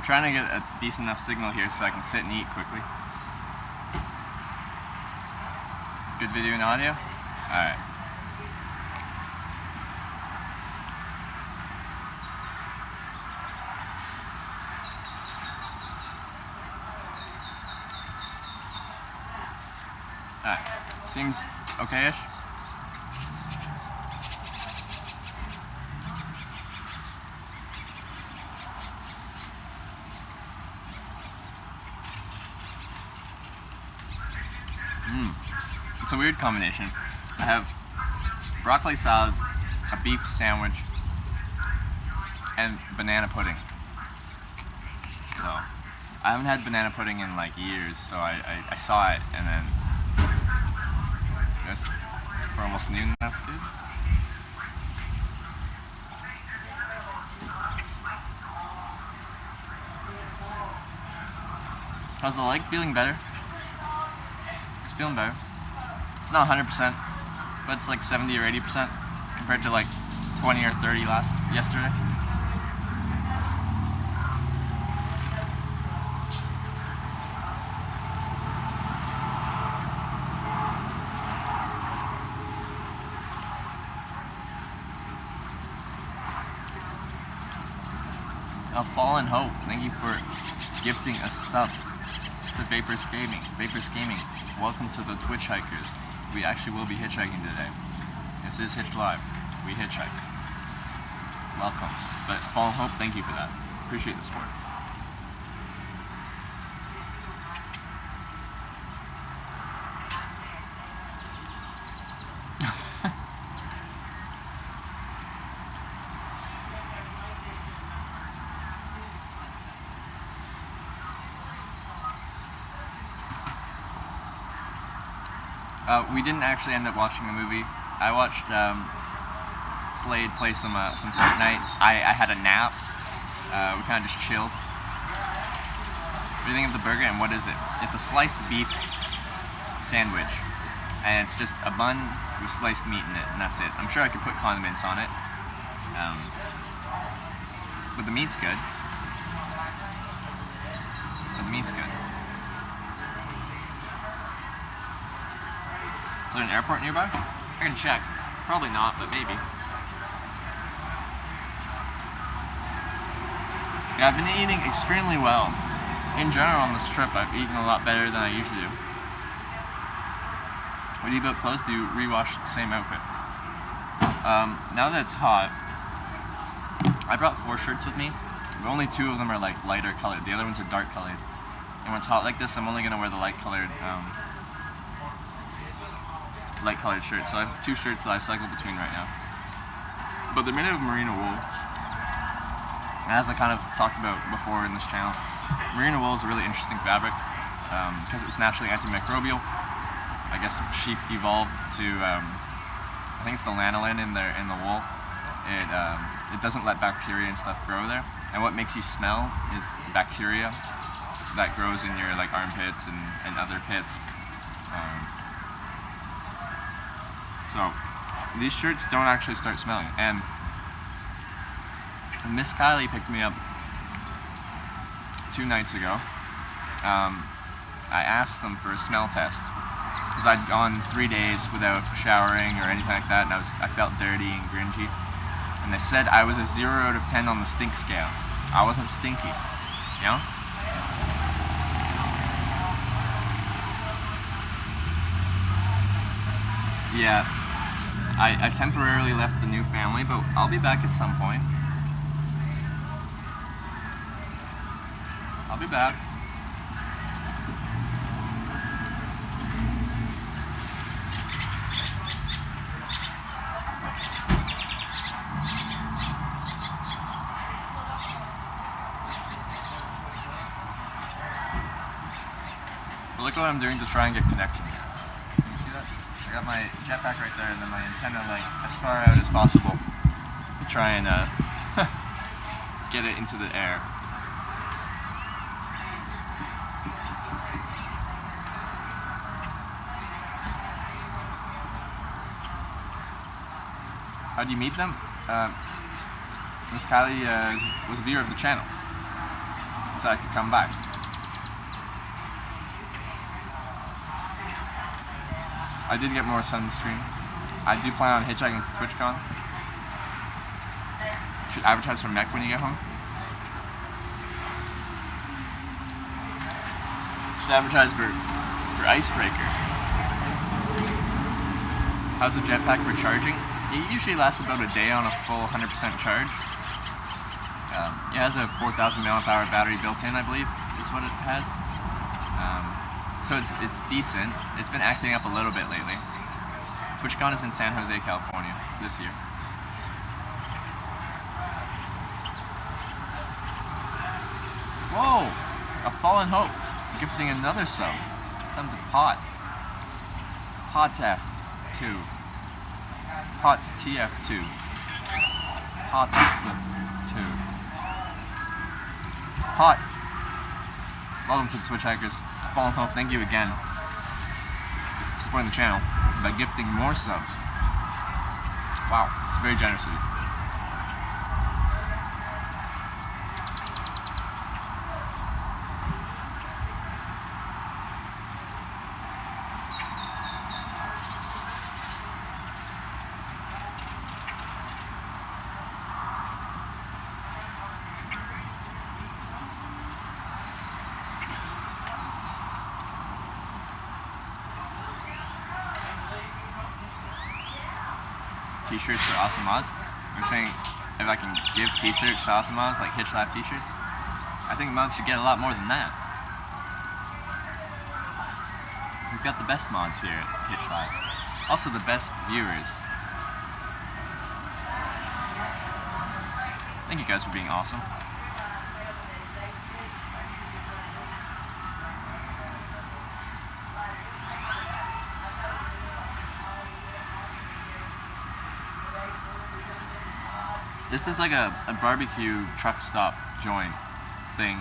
trying to get a decent enough signal here so I can sit and eat quickly. Good video and audio? Alright. Alright. Seems okay-ish. It's a weird combination. I have broccoli salad, a beef sandwich, and banana pudding. So, I haven't had banana pudding in like years, so I saw it, and then I guess for almost noon, that's good. How's the leg? Feeling better? It's feeling better. It's not 100%, but it's like 70 or 80% compared to like 20 or 30 yesterday. A Fallen Hope, thank you for gifting a sub to Vapors Gaming. Vapors Gaming, welcome to the Twitch Hikers. We actually will be hitchhiking today. This is Hitch Live. We hitchhike. Welcome. But Fallen Hope, thank you for that. Appreciate the support. We didn't actually end up watching the movie. I watched Slade play some Fortnite. I had a nap. We kind of just chilled. What do you think of the burger, and what is it? It's a sliced beef sandwich, and it's just a bun with sliced meat in it, and that's it. I'm sure I could put condiments on it, but the meat's good. Is there an airport nearby? I can check. Probably not, but maybe. Yeah, I've been eating extremely well. In general on this trip, I've eaten a lot better than I usually do. When you go close, do you rewash the same outfit? Now that it's hot, I brought 4 shirts with me, but only 2 of them are like lighter colored. The other ones are dark colored. And when it's hot like this, I'm only gonna wear the light colored shirts. So I have 2 shirts that I cycle between right now. But they're made out of merino wool. As I kind of talked about before in this channel, merino wool is a really interesting fabric because it's naturally antimicrobial. I guess sheep evolved to, I think it's the lanolin in the wool. It doesn't let bacteria and stuff grow there. And what makes you smell is bacteria that grows in your like armpits and other pits. So these shirts don't actually start smelling. And Miss Kylie picked me up 2 nights ago. I asked them for a smell test because I'd gone 3 days without showering or anything like that, and I felt dirty and grungy. And they said I was a 0 out of 10 on the stink scale. I wasn't stinky, you know? Yeah, I temporarily left the new family, but I'll be back at some point. I'll be back. But look what I'm doing to try and get connection. Can you see that? I got my jetpack right there and then my antenna like as far out as possible to try and get it into the air. How do you meet them? Miss Kylie was a viewer of the channel. so I could come back. I did get more sunscreen. I do plan on hitchhiking to TwitchCon. Should advertise for Mech when you get home. Should advertise for Icebreaker. How's the jetpack for charging? It usually lasts about a day on a full 100% charge. It has a 4,000 mAh battery built in, I believe, is what it has. So it's decent. It's been acting up a little bit lately. TwitchCon is in San Jose, California this year. Whoa! A Fallen Hope gifting another sub. It's time to Pot. Potf2. Pot TF2. Potf2. Pot. Welcome to the Twitch Hackers. Fallen Hope, thank you again for supporting the channel by gifting more subs. Wow, it's very generous of you. T-shirts for awesome mods. You're saying if I can give t-shirts to awesome mods, like Hitch Live t-shirts? I think mods should get a lot more than that. We've got the best mods here at Hitch Live. Also the best viewers. Thank you guys for being awesome. This is like a barbecue truck stop joint thing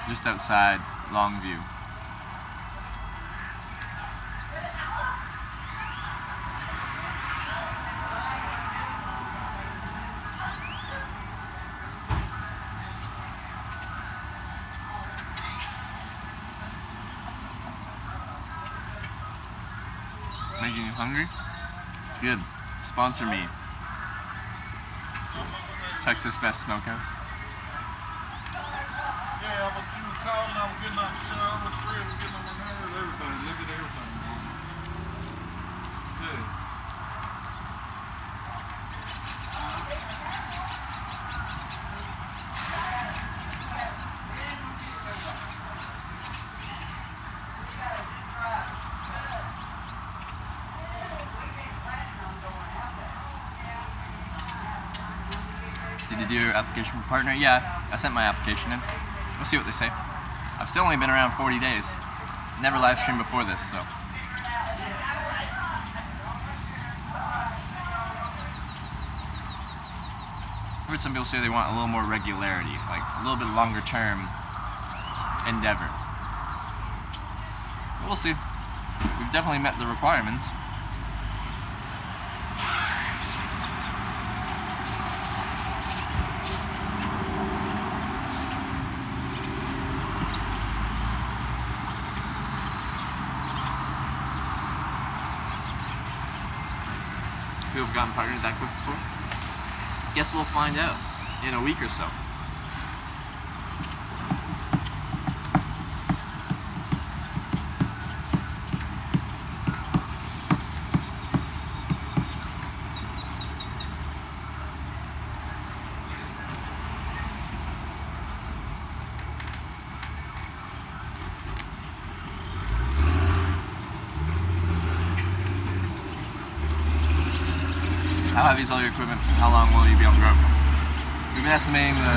just outside Longview. Making you hungry? It's good. Sponsor me. Texas Best Smokehouse. Yeah, but you were calling, I was getting on the show, I was free, I was getting on my nerves, everything, look at everything, man. Yeah. Did you do your application for partner? Yeah, I sent my application in. We'll see what they say. I've still only been around 40 days. Never live streamed before this, so. I've heard some people say they want a little more regularity, like a little bit longer term endeavor. But we'll see. We've definitely met the requirements. Who have gotten partnered that quick before? Guess we'll find out in a week or so. How heavy is all your equipment? How long will you be able to grow? We've been estimating the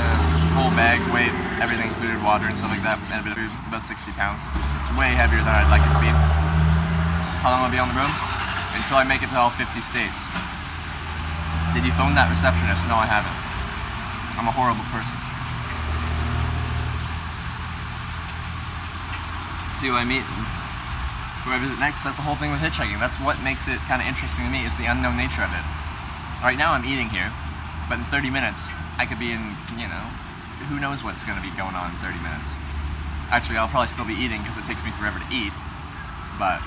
whole bag weight, everything included, water and stuff like that, and a bit of food, about 60 pounds. It's way heavier than I'd like it to be. How long will I be on the road? Until I make it to all 50 states. Did you phone that receptionist? No, I haven't. I'm a horrible person. See who I meet and who I visit next. That's the whole thing with hitchhiking. That's what makes it kind of interesting to me, is the unknown nature of it. Right now I'm eating here, but in 30 minutes I could be in, you know, who knows what's going to be going on in 30 minutes. Actually, I'll probably still be eating because it takes me forever to eat, but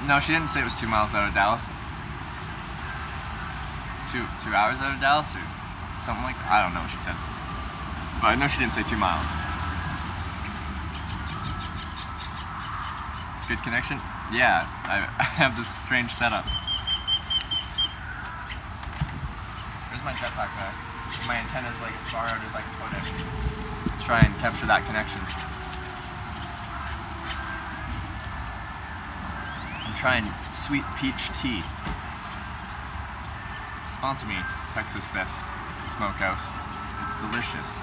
no, she didn't say it was 2 miles out of Dallas. 2 hours out of Dallas or something like that. I don't know what she said, but I know she didn't say 2 miles. Good connection? Yeah, I have this strange setup. Where's my jetpack back? My antenna's like as far out as I can put it. Try and capture that connection. I'm trying sweet peach tea. Sponsor me, Texas Best Smokehouse. It's delicious.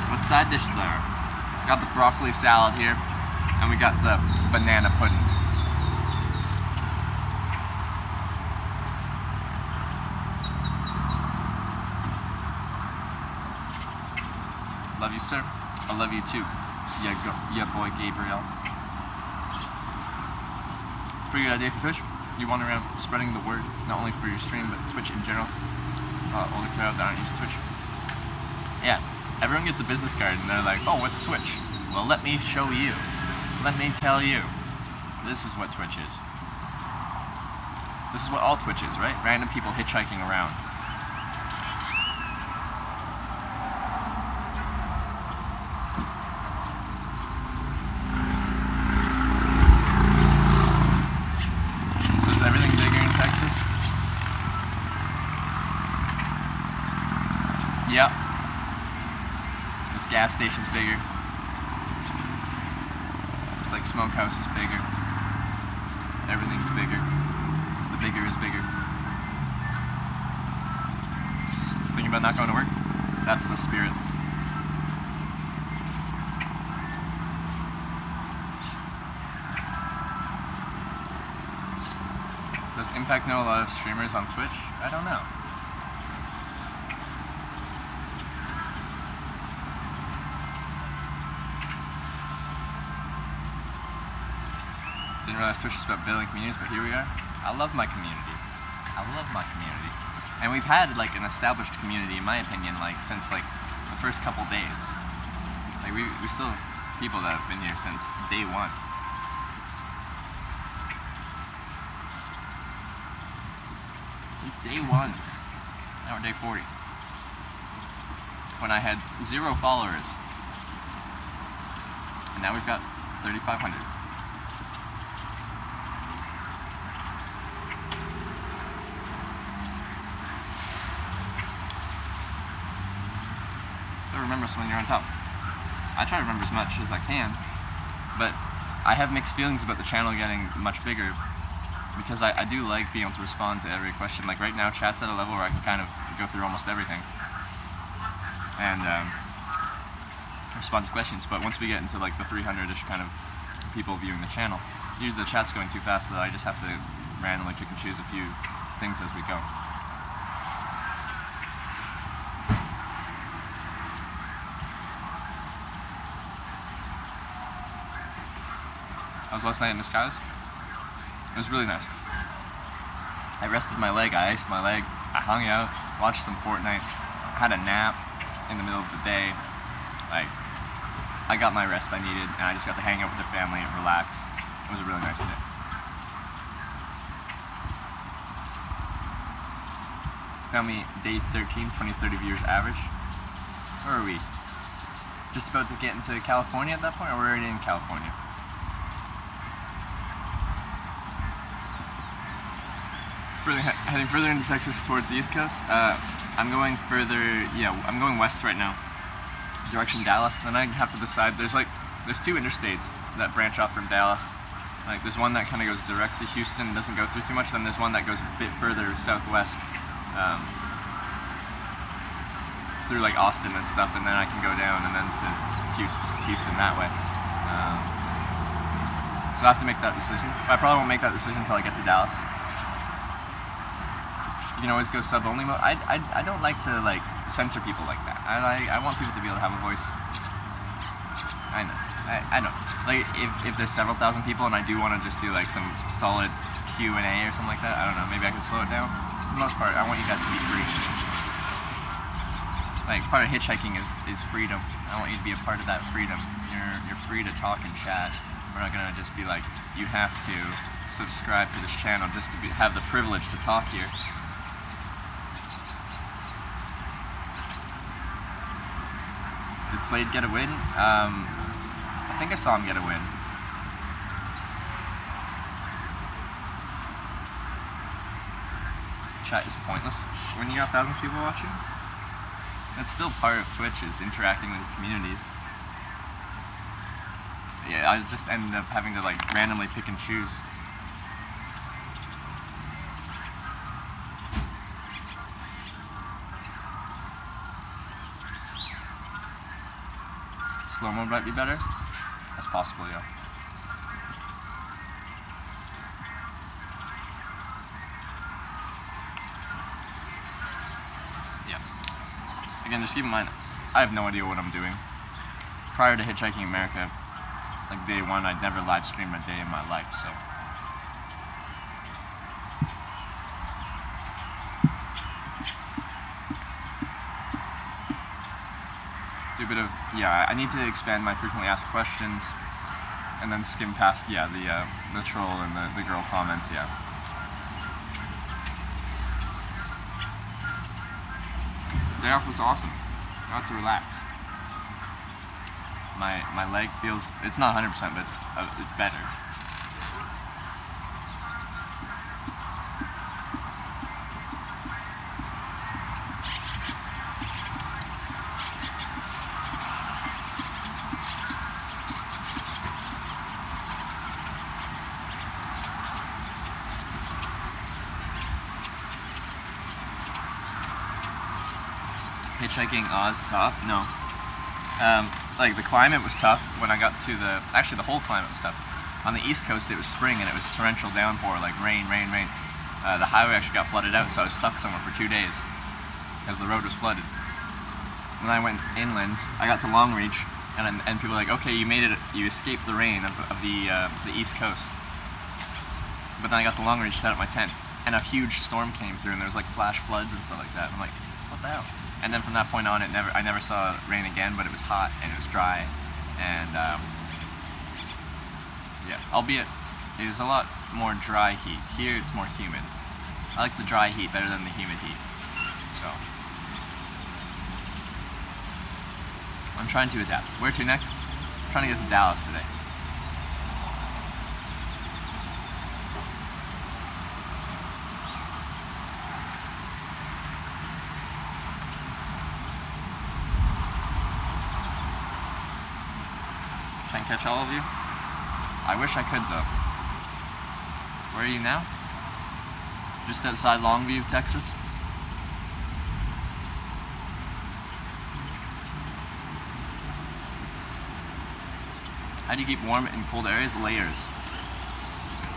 What side dishes there? Got the broccoli salad here, and we got the banana pudding. Love you, sir. I love you too. Yeah, boy, Gabriel. Pretty good idea for Twitch. You wander around spreading the word, not only for your stream, but Twitch in general. Older crowd that aren't used to Twitch. Yeah, everyone gets a business card and they're like, oh, what's Twitch? Well, let me show you. Let me tell you. This is what Twitch is. This is what all Twitch is, right? Random people hitchhiking around. So is everything bigger in Texas? Yep. This gas station's bigger. Looks like Smokehouse is bigger. Everything's bigger. The bigger is bigger. Thinking about not going to work? That's the spirit. Does Impact know a lot of streamers on Twitch? I don't know. Didn't realize Twitch is about building communities, but here we are. I love my community. I love my community. And we've had like an established community, in my opinion, like since like the first couple days. Like we still have people that have been here since day one. Since day one. Now we're day 40. When I had 0 followers. And now we've got 3,500. Remember when you're on top. I try to remember as much as I can, but I have mixed feelings about the channel getting much bigger because I do like being able to respond to every question. Like right now, chat's at a level where I can kind of go through almost everything and respond to questions. But once we get into like the 300-ish kind of people viewing the channel, usually the chat's going too fast that I just have to randomly pick and choose a few things as we go. I was last night in the skies. It was really nice. I rested my leg, I iced my leg, I hung out, watched some Fortnite, had a nap in the middle of the day. Like, I got my rest I needed, and I just got to hang out with the family and relax. It was a really nice day. Found me day 13, 20-30 viewers average. Where are we? Just about to get into California at that point, or we're already in California? Heading further into Texas towards the East Coast. I'm going further, I'm going west right now, direction Dallas. Then I have to decide, there's 2 interstates that branch off from Dallas. Like there's one that kind of goes direct to Houston and doesn't go through too much, then there's one that goes a bit further southwest through like Austin and stuff, and then I can go down and then to Houston that way. So I have to make that decision. I probably won't make that decision until I get to Dallas. You can always go sub only mode. I don't like to like censor people like that. I want people to be able to have a voice. I know. I know. Like if there's several thousand people and I do want to just do like some solid Q&A or something like that, I don't know, maybe I can slow it down. For the most part, I want you guys to be free. Like part of hitchhiking is freedom. I want you to be a part of that freedom. You're free to talk and chat. We're not gonna just be like, you have to subscribe to this channel just to have the privilege to talk here. Did Slade get a win? I think I saw him get a win. Chat is pointless when you got thousands of people watching. That's still part of Twitch, is interacting with communities. Yeah, I just ended up having to like randomly pick and choose. Slow mode might be better. That's possible, yeah. Yeah. Again, just keep in mind, I have no idea what I'm doing. Prior to Hitchhiking America, like day one, I'd never live streamed a day in my life, so. Do a bit of, yeah, I need to expand my frequently asked questions, and then skim past, yeah, the troll and the girl comments, yeah. Day off was awesome. I got to relax. My leg feels, it's not 100%, but it's better. Hitchhiking Oz tough? No. Like the climate was tough when I got to actually the whole climate was tough. On the East Coast it was spring and it was torrential downpour, like rain. The highway actually got flooded out, so I was stuck somewhere for 2 days because the road was flooded. When I went inland, I got to Longreach, and people were like, okay, you made it, you escaped the rain of the East Coast. But then I got to Longreach, set up my tent, and a huge storm came through, and there was like flash floods and stuff like that. I'm like, what the hell? And then from that point on, I never saw it rain again, but it was hot and it was dry, and yeah, albeit it was a lot more dry heat. Here it's more humid. I like the dry heat better than the humid heat. So I'm trying to adapt. Where to next? I'm trying to get to Dallas today. Can't catch all of you. I wish I could though. Where are you now? Just outside Longview, Texas. How do you keep warm in cold areas? Layers.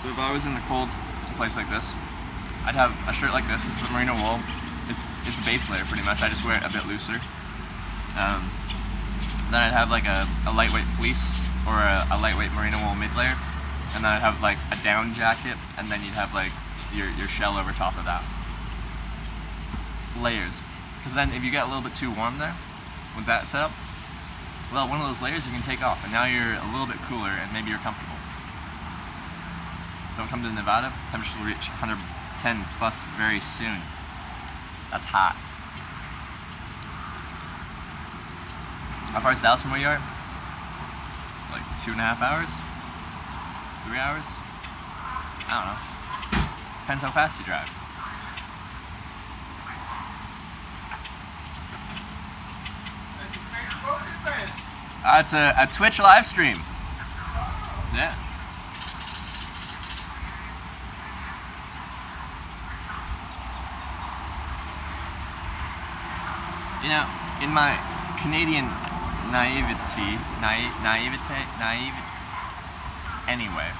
So if I was in a cold place like this, I'd have a shirt like this. This is a merino wool. It's a base layer pretty much. I just wear it a bit looser. Then I'd have like a lightweight fleece or a lightweight merino wool mid layer, and then I'd have like a down jacket, and then you'd have like your shell over top of that. Layers. Because then if you get a little bit too warm there with that setup, well, one of those layers you can take off, and now you're a little bit cooler and maybe you're comfortable. Don't come to Nevada, temperatures will reach 110 plus very soon. That's hot. How far is Dallas from where you are? Like 2.5 hours? 3 hours? I don't know. Depends how fast you drive. It's a Twitch live stream. Yeah. You know, in my Canadian naivety, anyway,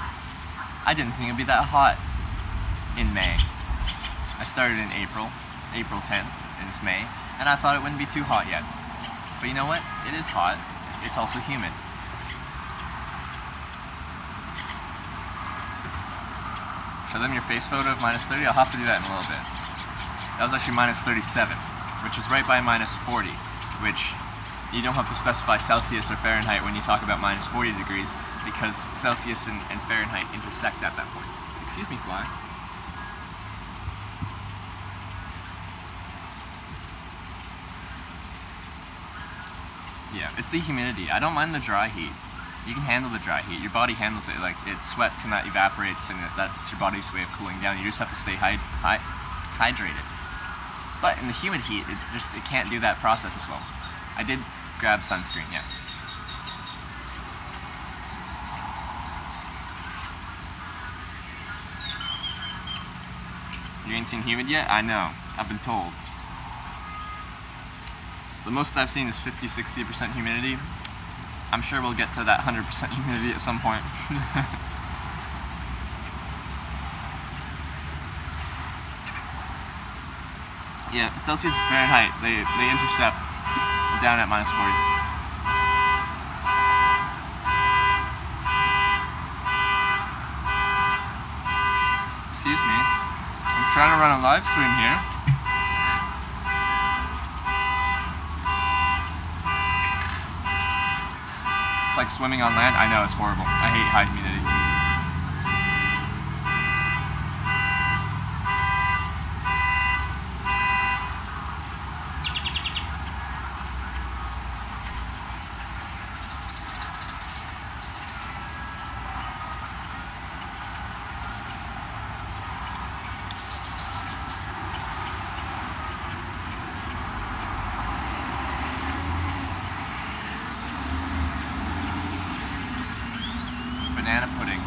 I didn't think it'd be that hot in May. I started in April 10th, and it's May, and I thought it wouldn't be too hot yet. But you know what? It is hot. It's also humid. Show them your face photo of -30? I'll have to do that in a little bit. That was actually -37, which is right by -40, which you don't have to specify Celsius or Fahrenheit when you talk about -40 degrees, because Celsius and Fahrenheit intersect at that point. Excuse me, fly. Yeah, it's the humidity. I don't mind the dry heat. You can handle the dry heat. Your body handles it. Like, it sweats and that evaporates, and that's your body's way of cooling down. You just have to stay hydrated. But in the humid heat, it can't do that process as well. I did grab sunscreen, yeah. You ain't seen humid yet? I know. I've been told. The most I've seen is 50-60% humidity. I'm sure we'll get to that 100% humidity at some point. Yeah, Celsius and Fahrenheit, they intercept down at -40. Excuse me. I'm trying to run a live stream here. It's like swimming on land. I know, it's horrible. I hate high humidity. Banana pudding.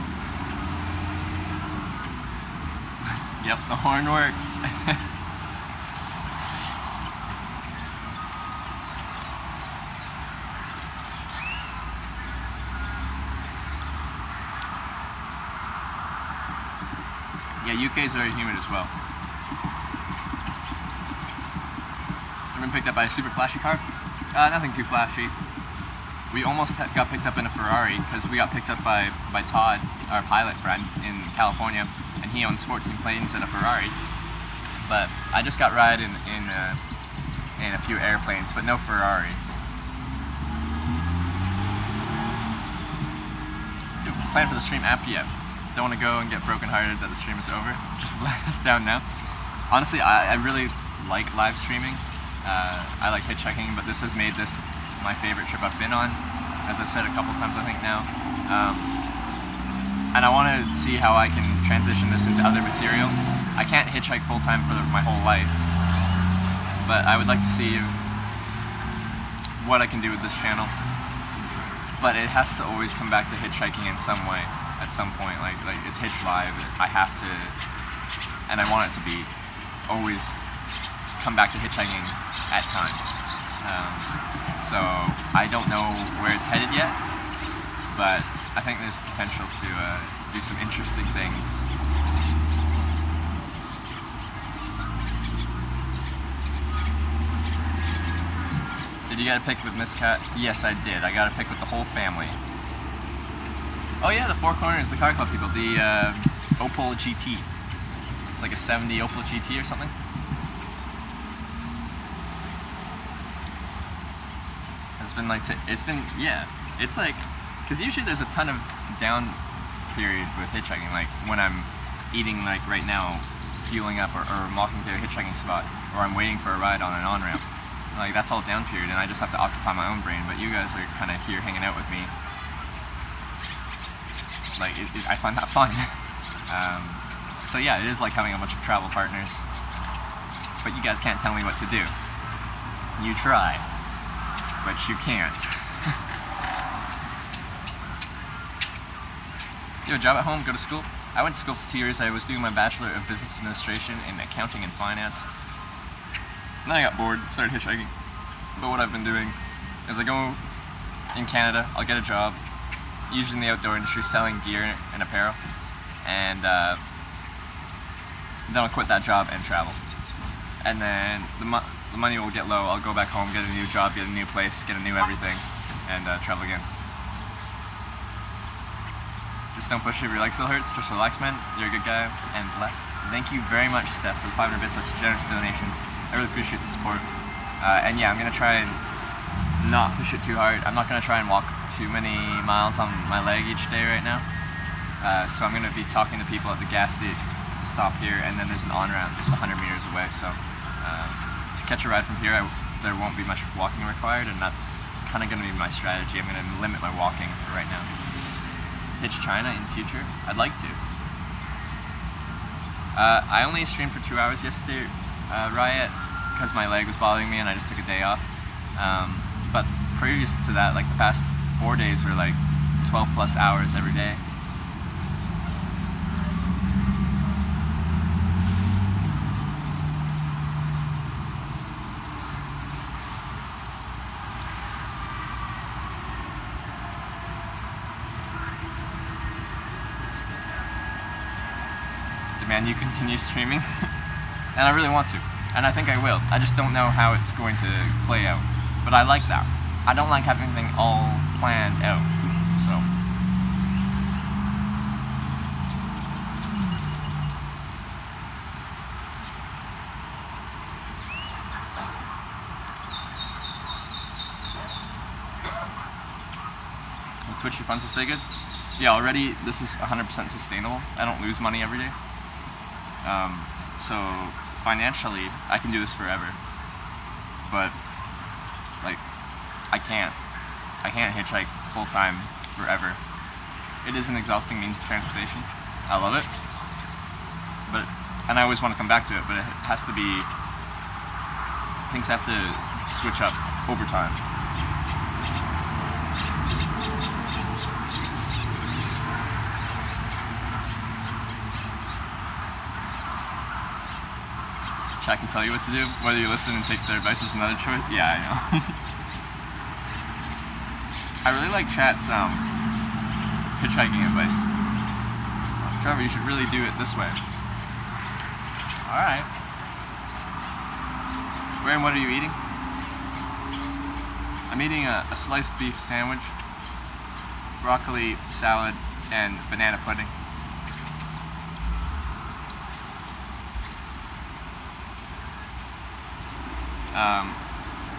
Yep, the horn works. Yeah, UK is very humid as well. I've been picked up by a super flashy car. Nothing too flashy. We almost got picked up in a Ferrari because we got picked up by Todd, our pilot friend in California, and he owns 14 planes and a Ferrari. But I just got ride in a few airplanes, but no Ferrari. Plan for the stream after yet. Don't want to go and get brokenhearted that the stream is over. Just let us down now. Honestly, I really like live streaming. I like hitchhiking, but this has made this my favorite trip I've been on, as I've said a couple times I think now. And I want to see how I can transition this into other material. I can't hitchhike full time for my whole life, but I would like to see what I can do with this channel. But it has to always come back to hitchhiking in some way, at some point. Like it's Hitch Live. I have to, and I want it to be always come back to hitchhiking at times. So I don't know where it's headed yet, but I think there's potential to do some interesting things. Did you get a pic with Miss Cat? Yes, I did. I got a pic with the whole family. Oh yeah, the Four Corners, the car club people, the Opel GT. It's like a 70 Opel GT or something. It's like, because usually there's a ton of down period with hitchhiking, like when I'm eating, like right now, fueling up or walking to a hitchhiking spot, or I'm waiting for a ride on an on-ramp. Like, that's all down period, and I just have to occupy my own brain, but you guys are kind of here hanging out with me. Like, I find that fun. So yeah, it is like having a bunch of travel partners, but you guys can't tell me what to do. You try, but you can't. Do you have a job at home? Go to school? I went to school for 2 years. I was doing my Bachelor of Business Administration in Accounting and Finance. And then I got bored, started hitchhiking. But what I've been doing is I go in Canada, I'll get a job, usually in the outdoor industry, selling gear and apparel. and then I'll quit that job and travel. And then the money will get low. I'll go back home, get a new job, get a new place, get a new everything, and travel again. Just don't push it if your leg still hurts. Just relax, man. You're a good guy and blessed. Thank you very much, Steph, for the 500 bits. Such a generous donation. I really appreciate the support. And yeah, I'm gonna try and not push it too hard. I'm not gonna try and walk too many miles on my leg each day right now. So I'm gonna be talking to people at the gas stop here, and then there's an on-ramp just 100 meters away. So to catch a ride from here, there won't be much walking required, and that's kind of gonna be my strategy. I'm gonna limit my walking for right now. Hitch China in future? I'd like to. I only streamed for 2 hours yesterday, Riot, because my leg was bothering me and I just took a day off. But previous to that, like the past 4 days were like 12 plus hours every day. Demand you continue streaming, and I really want to, and I think I will. I just don't know how it's going to play out, but I like that. I don't like having everything all planned out, so. Will Twitch your funds will stay good? Yeah, already this is 100% sustainable. I don't lose money every day. So financially, I can do this forever. But like, I can't hitchhike full time forever. It is an exhausting means of transportation. I love it, and I always want to come back to it. But it has to be, things have to switch up over time. Chat can tell you what to do. Whether you listen and take their advice is another choice. Yeah, I know. I really like chat's hitchhiking advice. Trevor, you should really do it this way. Alright. Graham, what are you eating? I'm eating a sliced beef sandwich, broccoli salad, and banana pudding.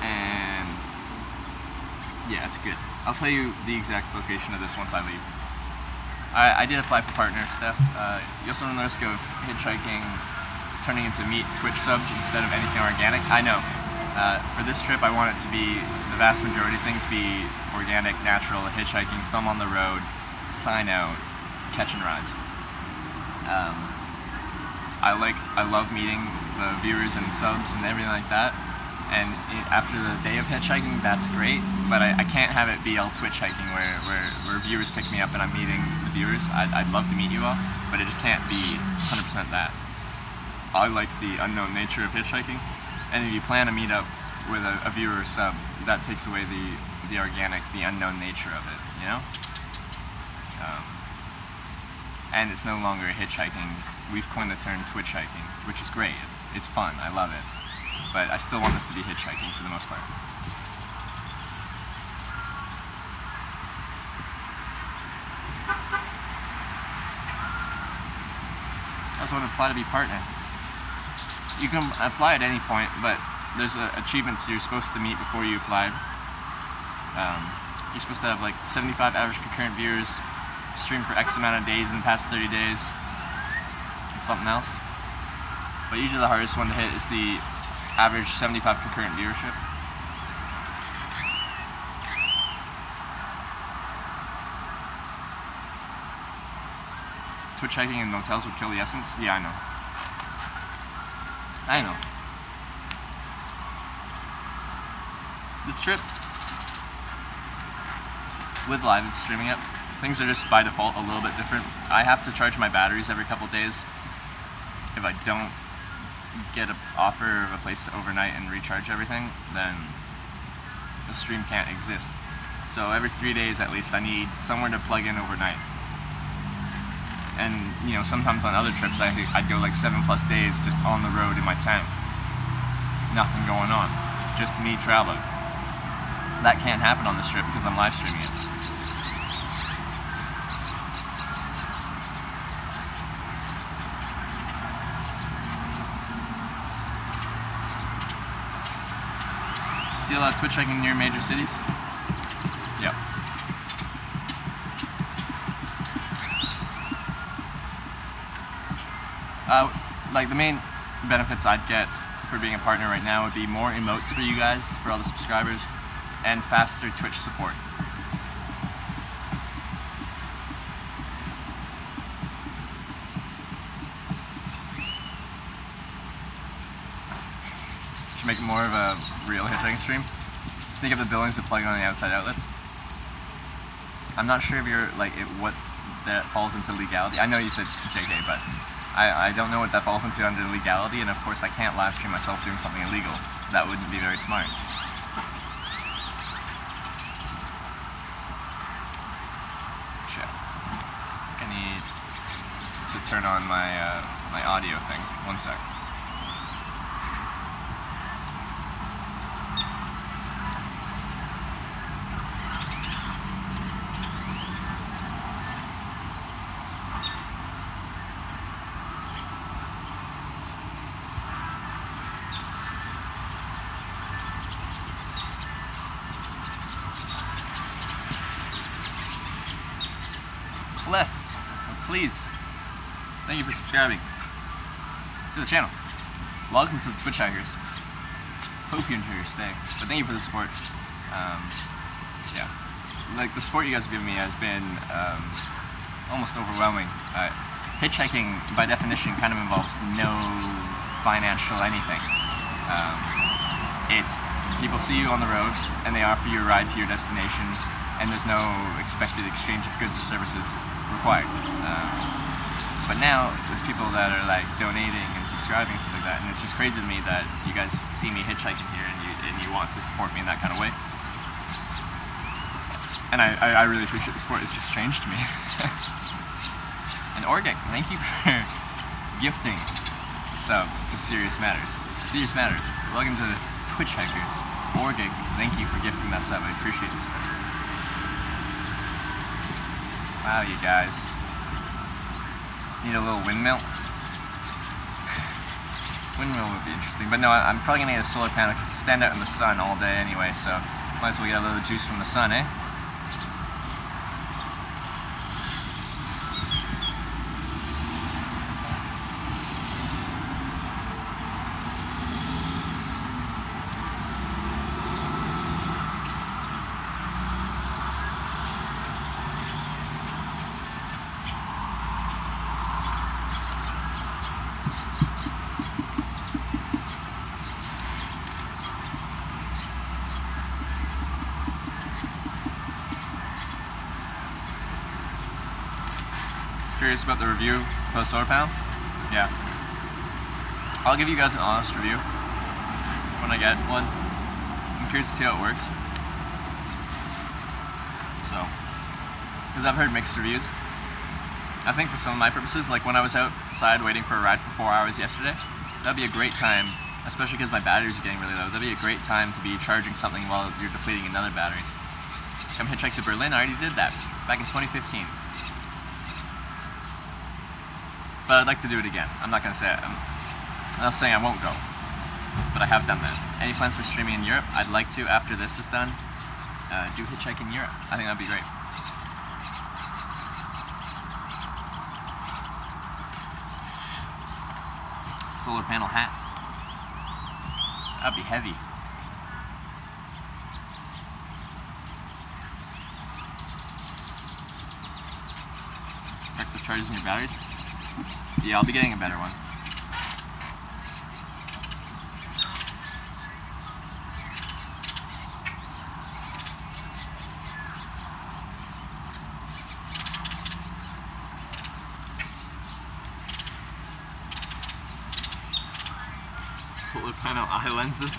And yeah, it's good. I'll tell you the exact location of this once I leave. I did apply for partner stuff. You also run the risk of hitchhiking turning into meat Twitch subs instead of anything organic. I know. For this trip, I want it to be, the vast majority of things be organic, natural, hitchhiking, thumb on the road, sign out, catching rides. I love meeting the viewers and subs and everything like that. And after the day of hitchhiking, that's great, but I can't have it be all Twitch hiking where viewers pick me up and I'm meeting the viewers. I'd love to meet you all, but it just can't be 100% that. I like the unknown nature of hitchhiking, and if you plan a meetup with a viewer or sub, that takes away the organic, the unknown nature of it, you know? And it's no longer hitchhiking. We've coined the term Twitch hiking, which is great. It's fun, I love it. But I still want this to be hitchhiking for the most part. I also want to apply to be partner. You can apply at any point, but there's achievements you're supposed to meet before you apply. You're supposed to have like 75 average concurrent viewers, stream for X amount of days in the past 30 days, and something else. But usually the hardest one to hit is the average 75 concurrent viewership. Twitch hiking in motels would kill the essence? Yeah, I know. I know. The trip with live streaming it, things are just by default a little bit different. I have to charge my batteries every couple days. If I don't get an offer of a place to overnight and recharge everything, then the stream can't exist. So every 3 days at least I need somewhere to plug in overnight. And you know, sometimes on other trips I'd go like 7+ days just on the road in my tent, nothing going on, just me traveling. That can't happen on this trip because I'm live streaming it. See a lot of Twitch hiking near major cities? Yep. Like the main benefits I'd get for being a partner right now would be more emotes for you guys, for all the subscribers, and faster Twitch support. Should make it more of a real hitchhiking stream. Sneak up the buildings and plug on the outside outlets. I'm not sure if you're like what that falls into legality. I know you said JK, but I don't know what that falls into under legality, and of course I can't live stream myself doing something illegal. That wouldn't be very smart. Shit. I need to turn on my my audio thing. One sec. Less, please. Thank you for subscribing to the channel. Welcome to the Twitch Hackers. Hope you enjoy your stay, but thank you for the support. Yeah, like the support you guys have given me has been almost overwhelming. Hitchhiking, by definition, kind of involves no financial anything. It's people see you on the road and they offer you a ride to your destination, and there's no expected exchange of goods or services required. But now there's people that are like donating and subscribing and stuff like that, and it's just crazy to me that you guys see me hitchhiking here and you want to support me in that kind of way. And I really appreciate the support. It's just strange to me. And Orgic, thank you for gifting a sub to Serious Matters. Serious Matters, welcome to the Twitch Hackers. Orgic, thank you for gifting that sub. I appreciate the support. Wow, you guys. Need a little windmill? Windmill would be interesting, but no, I'm probably gonna get a solar panel because you stand out in the sun all day anyway, so might as well get a little juice from the sun, eh? Curious about the review for the solar panel? Yeah. I'll give you guys an honest review when I get one. I'm curious to see how it works. So, because I've heard mixed reviews. I think for some of my purposes, like when I was outside waiting for a ride for 4 hours yesterday, that'd be a great time, especially because my batteries are getting really low. That'd be a great time to be charging something while you're depleting another battery. Come hitchhike to Berlin, I already did that back in 2015. But I'd like to do it again. I'm not gonna say it. I'm not saying I won't go, but I have done that. Any plans for streaming in Europe? I'd like to, after this is done, do hitchhike in Europe. I think that'd be great. Solar panel hat. That'd be heavy. Check the charges in your batteries. Yeah, I'll be getting a better one. Solar panel eye lenses.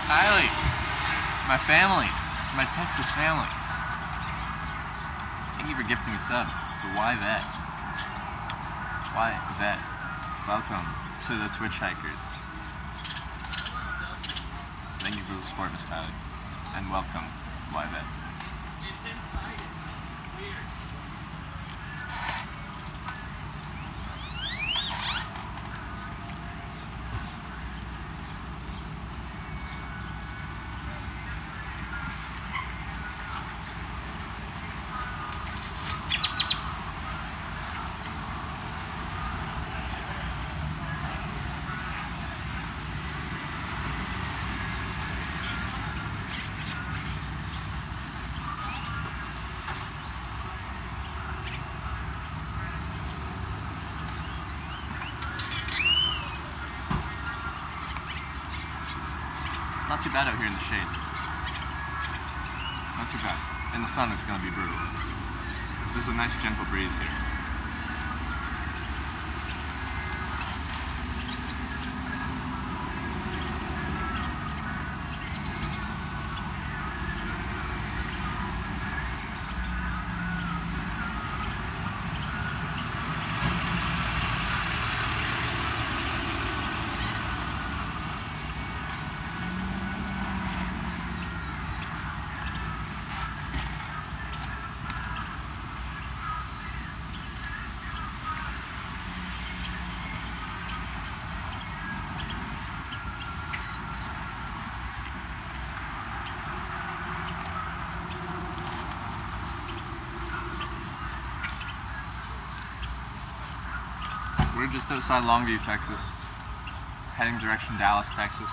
Kylie, my family, my Texas family. Thank you for gifting a sub to YVet. YVet. Welcome to the Twitch Hikers. Thank you for the support, Miss Kylie. And welcome, YVet. It's not too bad out here in the shade. It's not too bad. In the sun, it's going to be brutal. It's just a nice, gentle breeze here. We're just outside Longview, Texas, heading direction Dallas, Texas.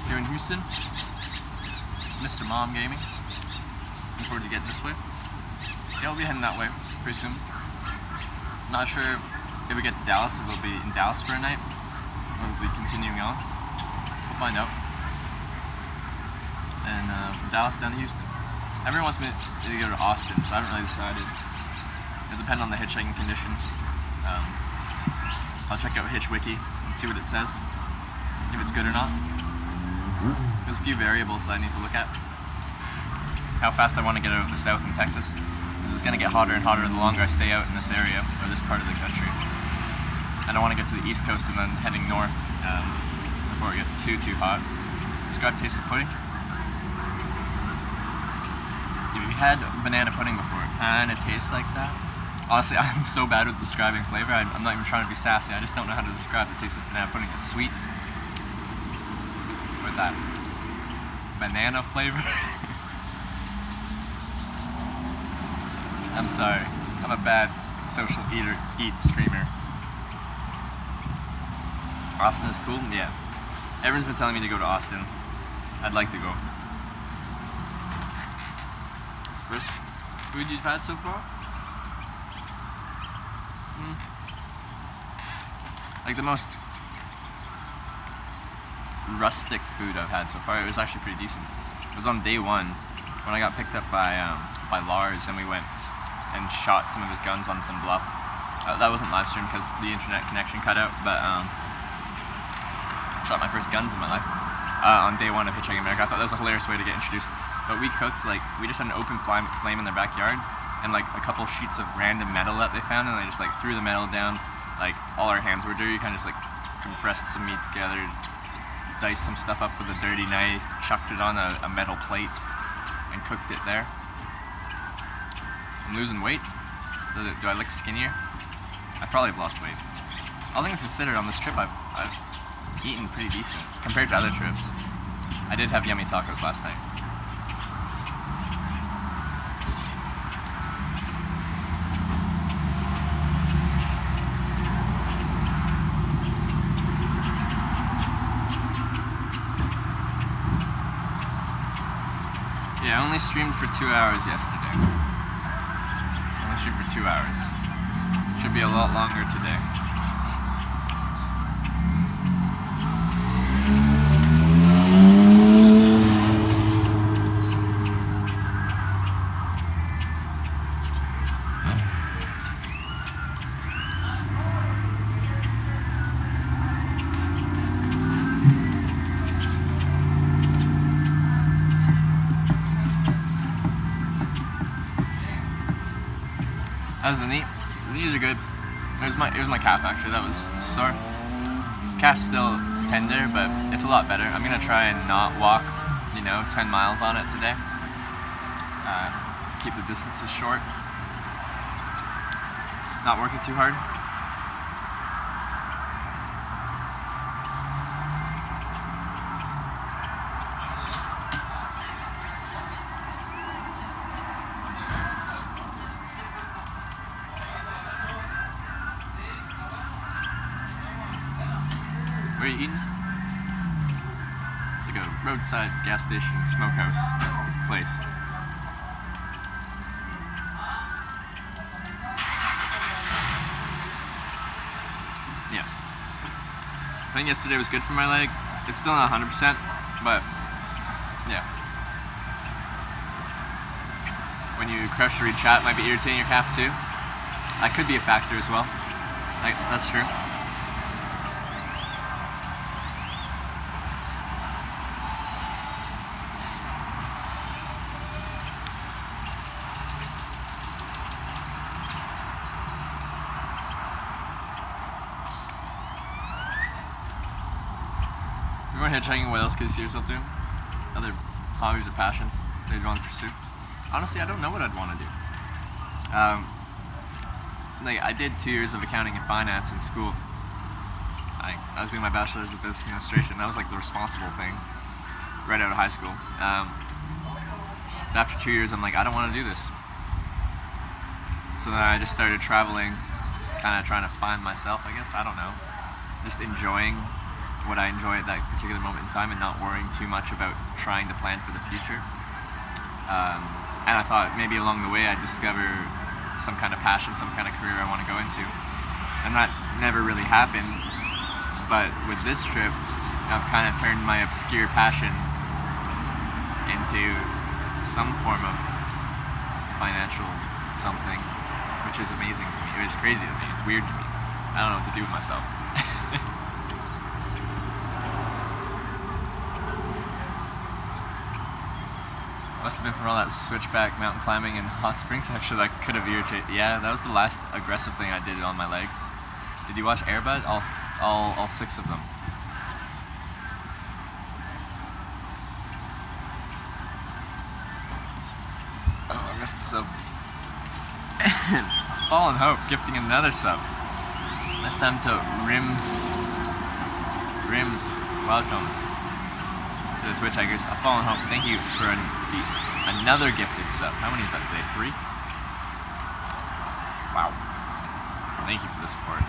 Here in Houston, Mr. Mom Gaming. Looking forward to getting this way. Yeah, we'll be heading that way pretty soon. Not sure if we get to Dallas, if we'll be in Dallas for a night, or we'll be continuing on. We'll find out. And from Dallas down to Houston. Everyone wants me to go to Austin, so I haven't really decided. It'll depend on the hitchhiking conditions. I'll check out Hitch Wiki and see what it says, if it's good or not. There's a few variables that I need to look at. How fast I want to get out of the south in Texas, because it's going to get hotter and hotter the longer I stay out in this area, or this part of the country. I don't want to get to the east coast and then heading north before it gets too hot. Describe taste of pudding. If you had banana pudding before, it kind of tastes like that. Honestly, I'm so bad with describing flavor, I'm not even trying to be sassy, I just don't know how to describe the taste of banana pudding. It's sweet. With that banana flavor. I'm sorry, I'm a bad social streamer. Austin is cool? Yeah. Everyone's been telling me to go to Austin. I'd like to go. What's the first food you've had so far? Like the most rustic food I've had so far. It was actually pretty decent. It was on day one when I got picked up by Lars and we went and shot some of his guns on some bluff. That wasn't live streamed because the internet connection cut out, but shot my first guns in my life on day one of Hitchhiking America. I thought that was a hilarious way to get introduced. But we cooked, like, we just had an open flame in their backyard and like a couple sheets of random metal that they found, and they just like threw the metal down. Like, all our hands were dirty, kind of just like compressed some meat together, diced some stuff up with a dirty knife, chucked it on a metal plate, and cooked it there. I'm losing weight. Do I look skinnier? I probably have lost weight. All things considered, on this trip, I've eaten pretty decent compared to other trips. I did have yummy tacos last night. Yeah, I only streamed for 2 hours yesterday. Only streamed for 2 hours. Should be a lot longer today. That was the knee. The knees are good. It was my calf actually. That was sore. Calf's still tender, but it's a lot better. I'm gonna try and not walk, 10 miles on it today. Keep the distances short. Not working too hard. Where are you eating? It's like a roadside gas station smokehouse place. Yeah. I think yesterday was good for my leg. It's still not 100%, but yeah. When you crush or read chat, it might be irritating your calf too. That could be a factor as well. That's true. If you weren't hitchhiking, what else could you see yourself doing? Other hobbies or passions that you'd want to pursue? Honestly, I don't know what I'd want to do. I did 2 years of accounting and finance in school. I was doing my bachelor's of business administration. That was like the responsible thing right out of high school. But after 2 years, I'm like, I don't want to do this. So then I just started traveling, kind of trying to find myself, I guess. I don't know. Just enjoying what I enjoy at that particular moment in time and not worrying too much about trying to plan for the future. And I thought maybe along the way I'd discover some kind of passion, some kind of career I want to go into. And that never really happened. But with this trip, I've kind of turned my obscure passion into some form of financial something, which is amazing to me. It's crazy to me. It's weird to me. I don't know what to do with myself. Must have been from all that switchback mountain climbing and hot springs. Actually, that could have irritated. Yeah, that was the last aggressive thing I did on my legs. Did you watch Air Bud? All 6 of them. Oh, I missed the sub. Fallen Hope gifting another sub. This time to Rims. Rims, welcome to the Twitch Hikers. Fallen Hope, thank you for another gifted sub. How many is that today? 3? Wow. Thank you for the support.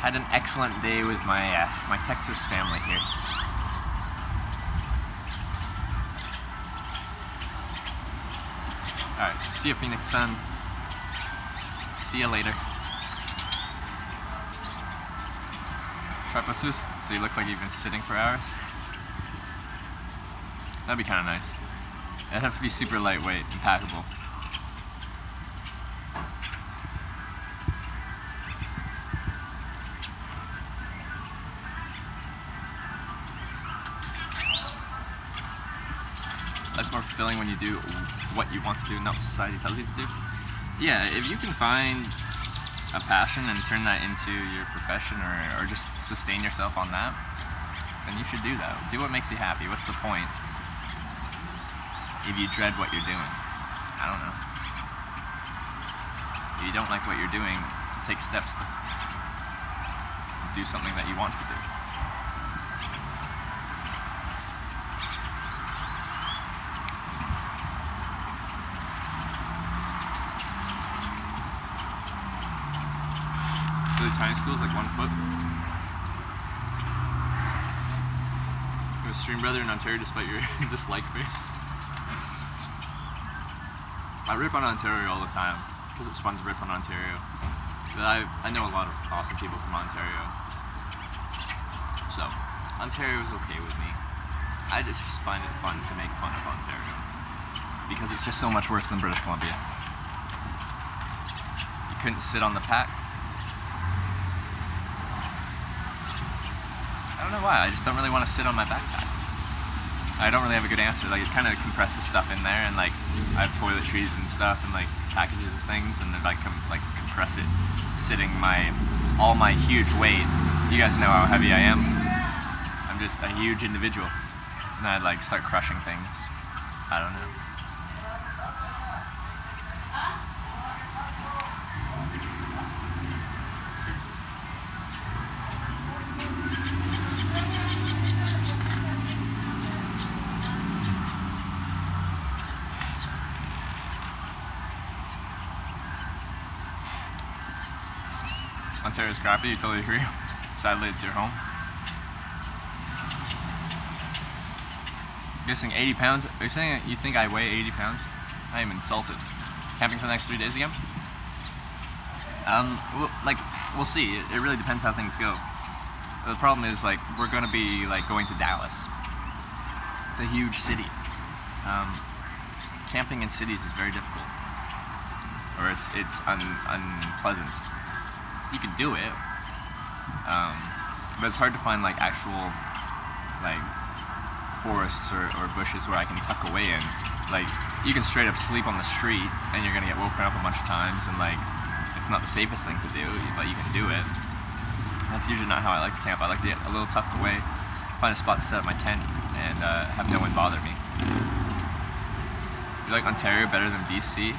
Had an excellent day with my Texas family here. Alright, see you, Phoenix Sun. See you later. Trapezus, so you look like you've been sitting for hours. That'd be kind of nice. It'd have to be super lightweight and packable. That's more fulfilling when you do what you want to do, not what society tells you to do. Yeah, if you can find a passion and turn that into your profession or just sustain yourself on that, then you should do that. Do what makes you happy. What's the point? if you dread what you're doing. I don't know. If you don't like what you're doing, take steps to do something that you want to do. Really tiny stools, like 1 foot. You're a stream brother in Ontario despite your dislike me. I rip on Ontario all the time because it's fun to rip on Ontario. But I know a lot of awesome people from Ontario. So, Ontario is okay with me. I just find it fun to make fun of Ontario because it's just so much worse than British Columbia. You couldn't sit on the pack. I don't know why, I just don't really want to sit on my backpack. I don't really have a good answer. Like, it kind of compresses stuff in there, and like I have toiletries and stuff, and like packages things, and if I compress it, sitting all my huge weight. You guys know how heavy I am. I'm just a huge individual, and I'd like start crushing things. I don't know. Ontario's crappy, you totally agree. Sadly, it's your home. I'm guessing 80 pounds. Are you saying you think I weigh 80 pounds? I am insulted. Camping for the next 3 days again? We'll see. It really depends how things go. The problem is, like, we're gonna be like going to Dallas. It's a huge city. Camping in cities is very difficult, or it's unpleasant. You can do it, but it's hard to find like actual like forests or bushes where I can tuck away in. Like, you can straight up sleep on the street and you're gonna get woken up a bunch of times, and like it's not the safest thing to do, but you can do it. That's usually not how I like to camp. I like to get a little tucked away, find a spot to set up my tent, and have no one bother me. You like Ontario better than BC?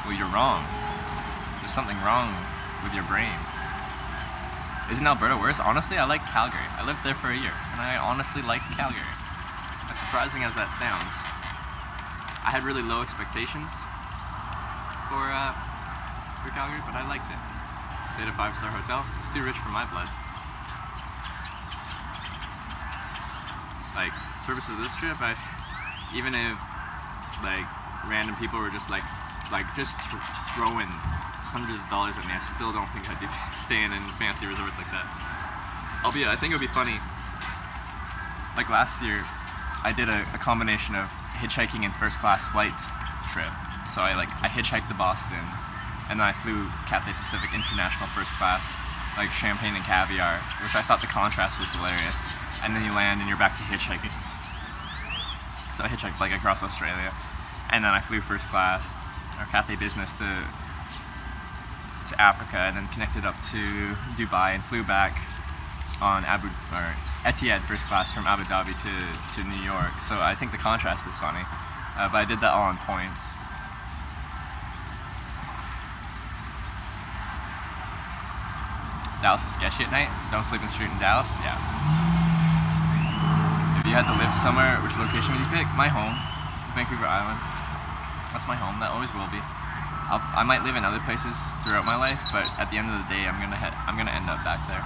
Well, you're wrong. There's something wrong with your brain. Isn't Alberta worse? Honestly, I like Calgary. I lived there for a year, and I honestly liked Calgary. As surprising as that sounds, I had really low expectations for Calgary, but I liked it. Stayed at a 5-star hotel. It's too rich for my blood. Like, for the purpose of this trip, even if like random people were just just throwing hundreds of dollars at me, I still don't think I'd be staying in fancy resorts like that. I think it would be funny. Like last year, I did a combination of hitchhiking and first class flights trip. So I hitchhiked to Boston, and then I flew Cathay Pacific International first class, like champagne and caviar, which I thought the contrast was hilarious. And then you land and you're back to hitchhiking. So I hitchhiked like across Australia, and then I flew first class, or Cathay Business to Africa, and then connected up to Dubai and flew back on Etihad first class from Abu Dhabi to New York. So I think the contrast is funny, but I did that all on points. Dallas is sketchy at night. Don't sleep in the street in Dallas. Yeah. If you had to live somewhere, which location would you pick? My home, Vancouver Island. That's my home. That always will be. I might live in other places throughout my life, but at the end of the day, I'm gonna end up back there.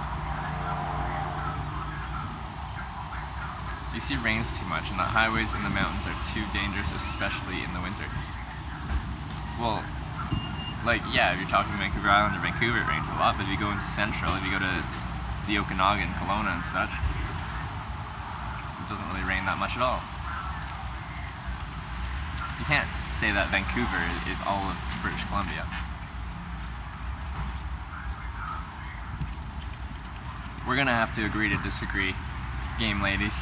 BC rains too much, and the highways and the mountains are too dangerous, especially in the winter. Well, like, yeah, if you're talking Vancouver Island or Vancouver, it rains a lot, but if you go into Central, if you go to the Okanagan, Kelowna and such, it doesn't really rain that much at all. You can't say that Vancouver is all of British Columbia. We're gonna have to agree to disagree, game ladies.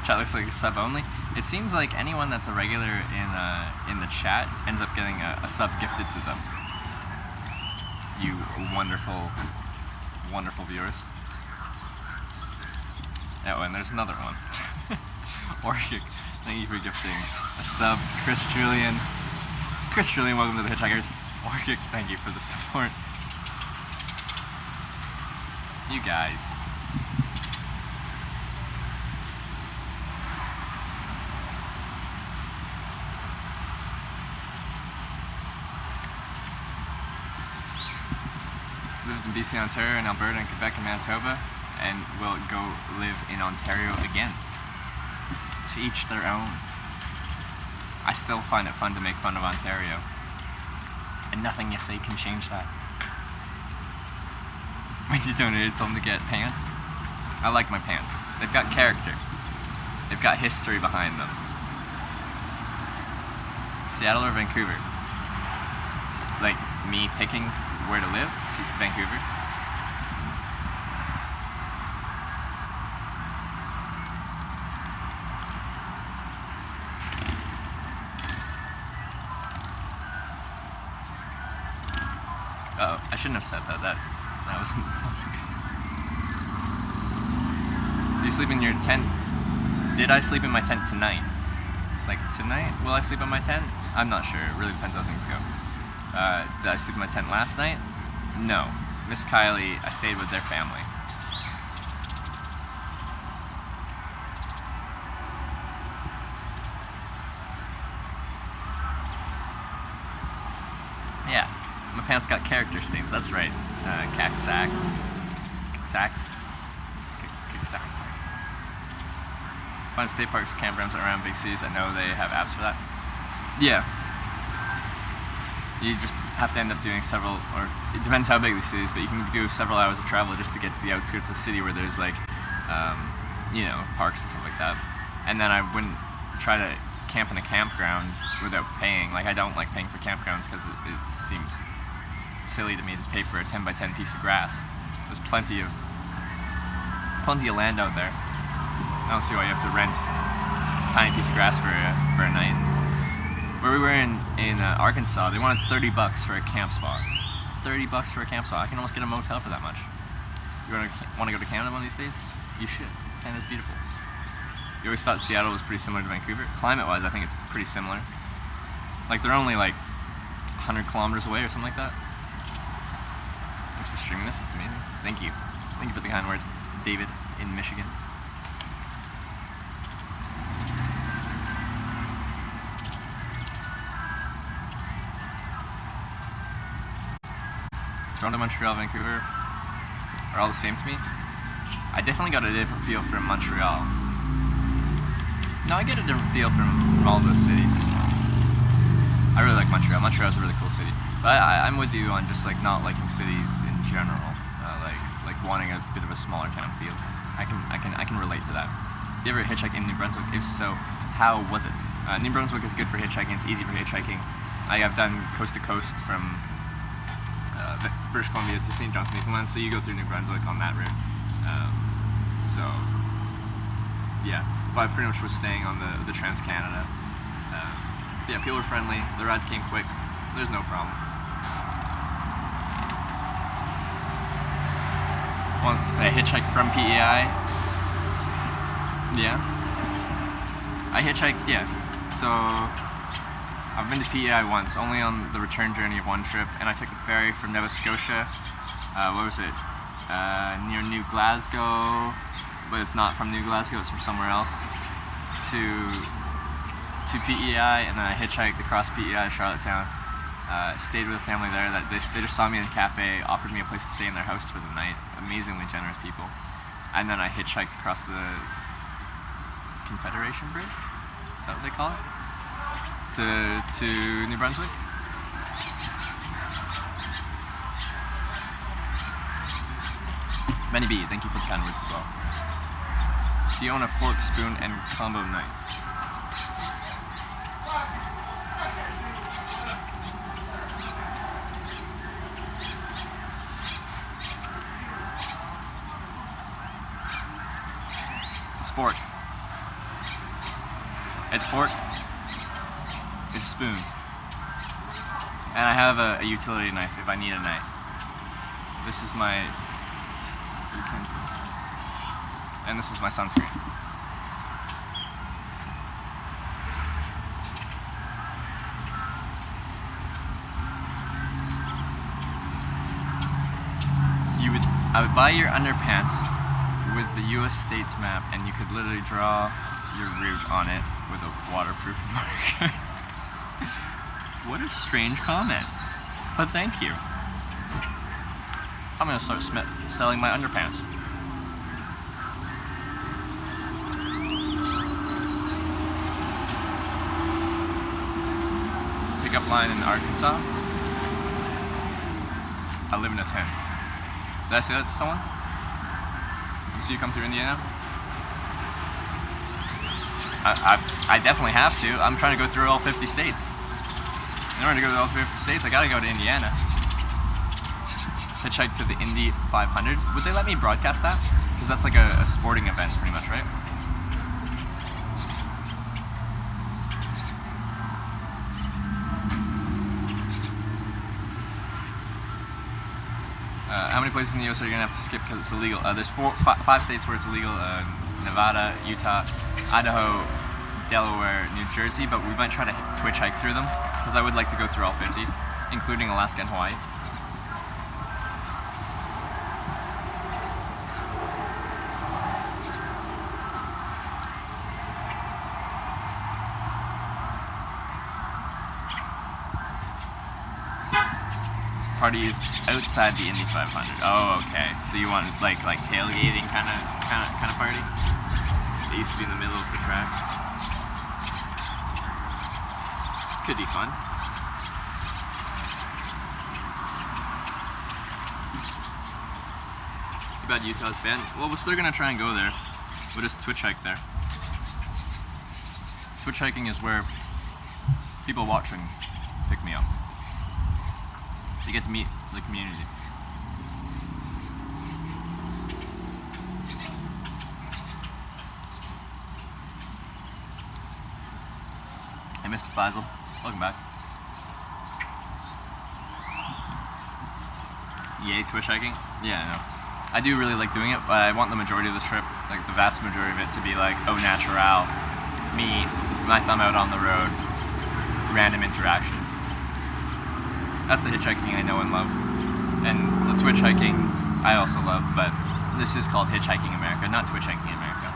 Chat looks like a sub only. It seems like anyone that's a regular in the chat ends up getting a sub gifted to them. You wonderful, wonderful viewers. Oh, and there's another one. Orkic, thank you for gifting a sub to Chris Julian. Chris Julian, welcome to the Hitchhikers. Orkic, thank you for the support. You guys. Lived in BC, Ontario, and Alberta, and Quebec, and Manitoba, and will go live in Ontario again. To each their own. I still find it fun to make fun of Ontario, and nothing you say can change that. When you donated, told them to get pants. I like my pants. They've got character. They've got history behind them. Seattle or Vancouver? Like me picking where to live? Vancouver. Uh-oh, I shouldn't have said that. That wasn't good. Do you sleep in your tent? Did I sleep in my tent tonight? Like tonight? Will I sleep in my tent? I'm not sure. It really depends how things go. Did I sleep in my tent last night? No. Miss Kylie, I stayed with their family. Yeah, my pants got character stains, that's right. Sacks. Find state parks or campgrounds around big cities. I know they have apps for that. Yeah. You just have to end up doing several, or it depends how big the city is, but you can do several hours of travel just to get to the outskirts of the city where there's like, parks and stuff like that. And then I wouldn't try to camp in a campground without paying. Like, I don't like paying for campgrounds because it seems silly to me to pay for a 10 by 10 piece of grass. There's plenty of land out there. I don't see why you have to rent a tiny piece of grass for a night. Where we were in Arkansas, they wanted $30 for a camp spot. $30 for a camp spot. I can almost get a motel for that much. You want to go to Canada one of these days? You should. Canada's beautiful. You always thought Seattle was pretty similar to Vancouver. Climate-wise, I think it's pretty similar. Like, they're only like 100 kilometers away or something like that. Thanks for streaming this. It's amazing. Thank you. Thank you for the kind words, David in Michigan. Toronto, Montreal, Vancouver are all the same to me. I definitely got a different feel from Montreal. No, I get a different feel from all those cities. I really like Montreal. Montreal's a really cool city. But I'm with you on just like not liking cities in general. Like wanting a bit of a smaller town feel. I can relate to that. Did you ever hitchhike in New Brunswick? If so, how was it? New Brunswick is good for hitchhiking. It's easy for hitchhiking. I have done coast to coast from British Columbia to St. John's, Newfoundland, so you go through New Brunswick on that route. Yeah, but I pretty much was staying on the Trans-Canada. Yeah, people were friendly, the rides came quick, there's no problem. Wants to hitchhike from PEI? Yeah. I hitchhiked, yeah. So, I've been to PEI once, only on the return journey of one trip, and I took the ferry from Nova Scotia, what was it, near New Glasgow, but it's not from New Glasgow, it's from somewhere else, to PEI, and then I hitchhiked across PEI to Charlottetown, stayed with a family there, that they just saw me in a cafe, offered me a place to stay in their house for the night, amazingly generous people, and then I hitchhiked across the Confederation Bridge, is that what they call it? To New Brunswick. Benny B, thank you for the kind words as well. Do you own a fork, spoon, and combo knife? It's a sport. It's a fork. It's a spoon. And I have a utility knife if I need a knife. This is my utensil. And this is my sunscreen. I would buy your underpants with the U.S. states map, and you could literally draw your route on it with a waterproof marker. What a strange comment, but thank you. I'm gonna start selling my underpants. Pickup line in Arkansas. I live in a tent. Did I say that to someone? You see you come through Indiana? I definitely have to. I'm trying to go through all 50 states. In order to go to all 50 states, I gotta go to Indiana. Hitchhike to the Indy 500. Would they let me broadcast that? Because that's like a sporting event, pretty much, right? How many places in the U.S. are you gonna have to skip because it's illegal? There's 5 states where it's illegal: Nevada, Utah, Idaho, Delaware, New Jersey. But we might try to Twitch hike through them because I would like to go through all 50, including Alaska and Hawaii. Party is outside the Indy 500. Oh, okay. So you want like tailgating kind of party? It used to be in the middle of the track. Could be fun. Too bad Utah's banned. Well, we're still gonna try and go there. We'll just Twitch hike there. Twitch hiking is where people watching pick me up. So you get to meet the community. Hey, Mr. Faisal, welcome back. Yay, Twitch hiking? Yeah, I know. I do really like doing it, but I want the majority of this trip, like the vast majority of it, to be like au naturel, me, my thumb out on the road, random interactions. That's the hitchhiking I know and love. And the Twitch hiking I also love, but this is called Hitchhiking America, not Twitch hiking America.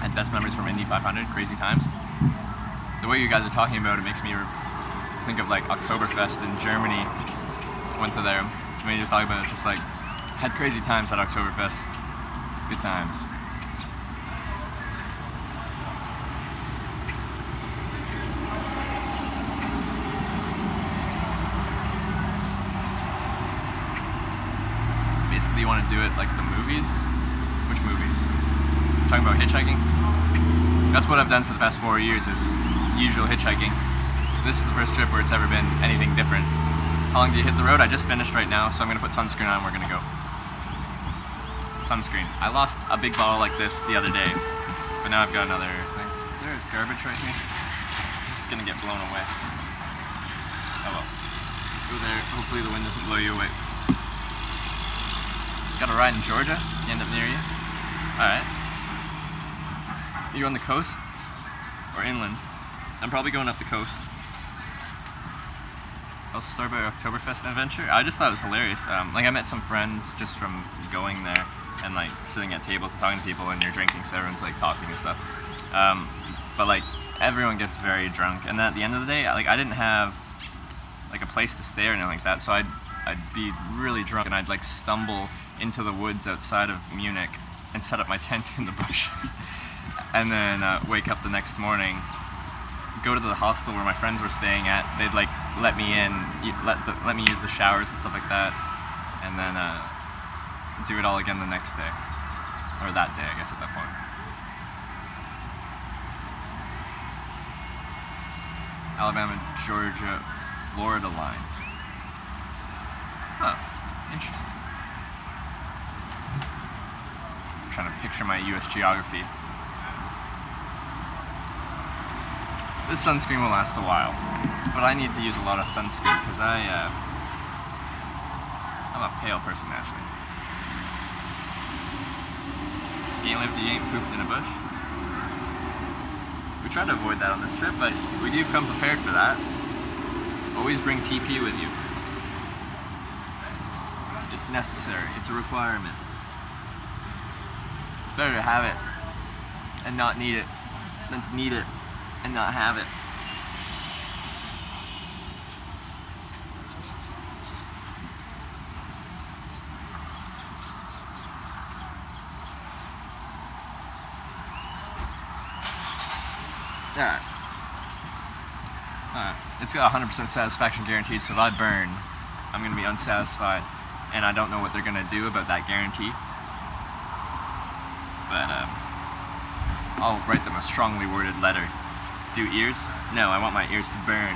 And best memories from Indy 500, crazy times. The way you guys are talking about it makes me think of like Oktoberfest in Germany. Went to there. When you just talk about it, it's just like, had crazy times at Oktoberfest. Good times. Basically, you want to do it like the movies? Which movies? Talking about hitchhiking? That's what I've done for the past 4 years, is usual hitchhiking. This is the first trip where it's ever been anything different. How long do you hit the road? I just finished right now, so I'm gonna put sunscreen on and we're gonna go. Sunscreen. I lost a big bottle like this the other day, but now I've got another thing. There's garbage right here. This is gonna get blown away. Oh well. Go there, hopefully the wind doesn't blow you away. Got a ride in Georgia, end up near you. Alright. Are you on the coast or inland? I'm probably going up the coast. I'll start by Oktoberfest adventure. I just thought it was hilarious. Like I met some friends just from going there and like sitting at tables and talking to people, and you're drinking, so everyone's like talking and stuff. But like everyone gets very drunk, and then at the end of the day, like I didn't have like a place to stay or anything like that, so I'd be really drunk and I'd like stumble into the woods outside of Munich and set up my tent in the bushes. And then wake up the next morning, go to the hostel where my friends were staying at. They'd like let me in, let me use the showers and stuff like that, and then do it all again the next day, or that day, I guess at that point. Alabama, Georgia, Florida line. Huh, interesting. I'm trying to picture my U.S. geography. This sunscreen will last a while, but I need to use a lot of sunscreen because I'm a pale person naturally. You ain't lived, you ain't pooped in a bush. We try to avoid that on this trip, but we do come prepared for that. Always bring TP with you. It's necessary, it's a requirement. It's better to have it and not need it than to need it and not have it. Alright. It's got 100% satisfaction guaranteed, so if I burn, I'm going to be unsatisfied, and I don't know what they're going to do about that guarantee. But I'll write them a strongly worded letter. Do ears? No, I want my ears to burn.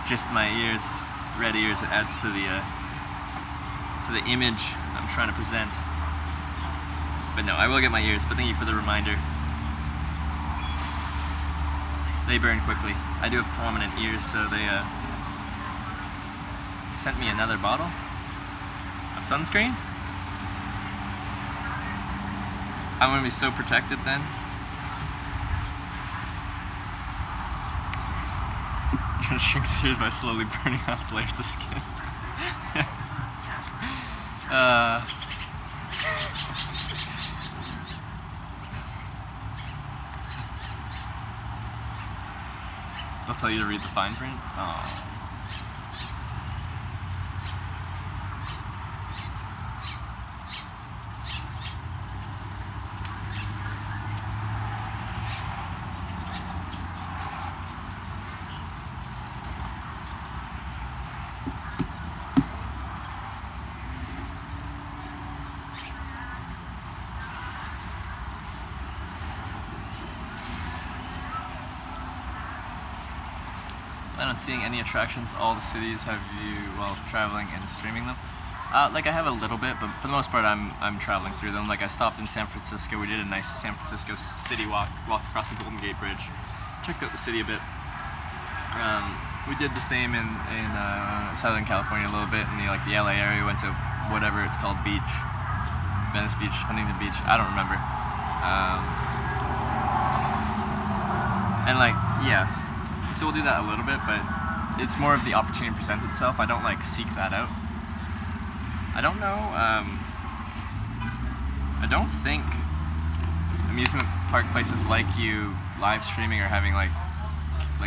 Just my ears, red ears. It adds to the image I'm trying to present. But no, I will get my ears. But thank you for the reminder. They burn quickly. I do have prominent ears, so they sent me another bottle of sunscreen. I'm gonna be so protected then. Trying to shrink ears by slowly burning off layers of skin. They'll tell you to read the fine print? Oh. Plan on seeing any attractions all the cities have you while traveling and streaming them? Like I have a little bit, but for the most part I'm traveling through them. Like I stopped in San Francisco, we did a nice San Francisco city walk, walked across the Golden Gate Bridge, checked out the city a bit. We did the same in Southern California a little bit, in the LA area. We went to whatever it's called, beach, Venice Beach, Huntington Beach, I don't remember. And yeah. So we'll do that a little bit, but it's more of the opportunity presents itself. I don't seek that out. I don't know, I don't think amusement park places like you live streaming or having like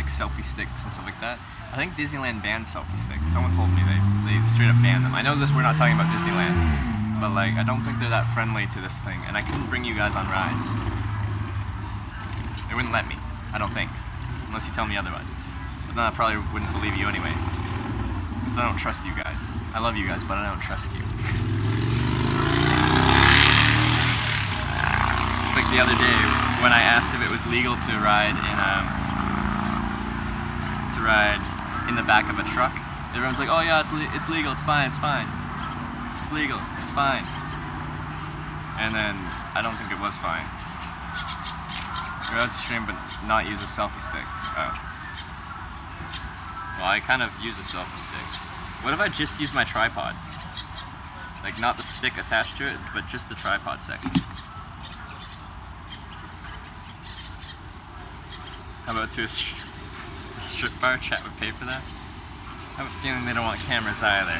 selfie sticks and stuff like that. I think Disneyland banned selfie sticks. Someone told me they straight up banned them. I know we're not talking about Disneyland, but I don't think they're that friendly to this thing, and I couldn't bring you guys on rides. They wouldn't let me, I don't think. Unless you tell me otherwise. But then I probably wouldn't believe you anyway. Because I don't trust you guys. I love you guys, but I don't trust you. Just like the other day, when I asked if it was legal to ride in the back of a truck, everyone's like, oh yeah, it's legal, it's fine. It's legal, it's fine. And then, I don't think it was fine. You're allowed to stream but not use a selfie stick. Oh. Well, I kind of use a selfie stick. What if I just use my tripod? Not the stick attached to it, but just the tripod section. How about to a strip bar? Chat would pay for that? I have a feeling they don't want cameras either.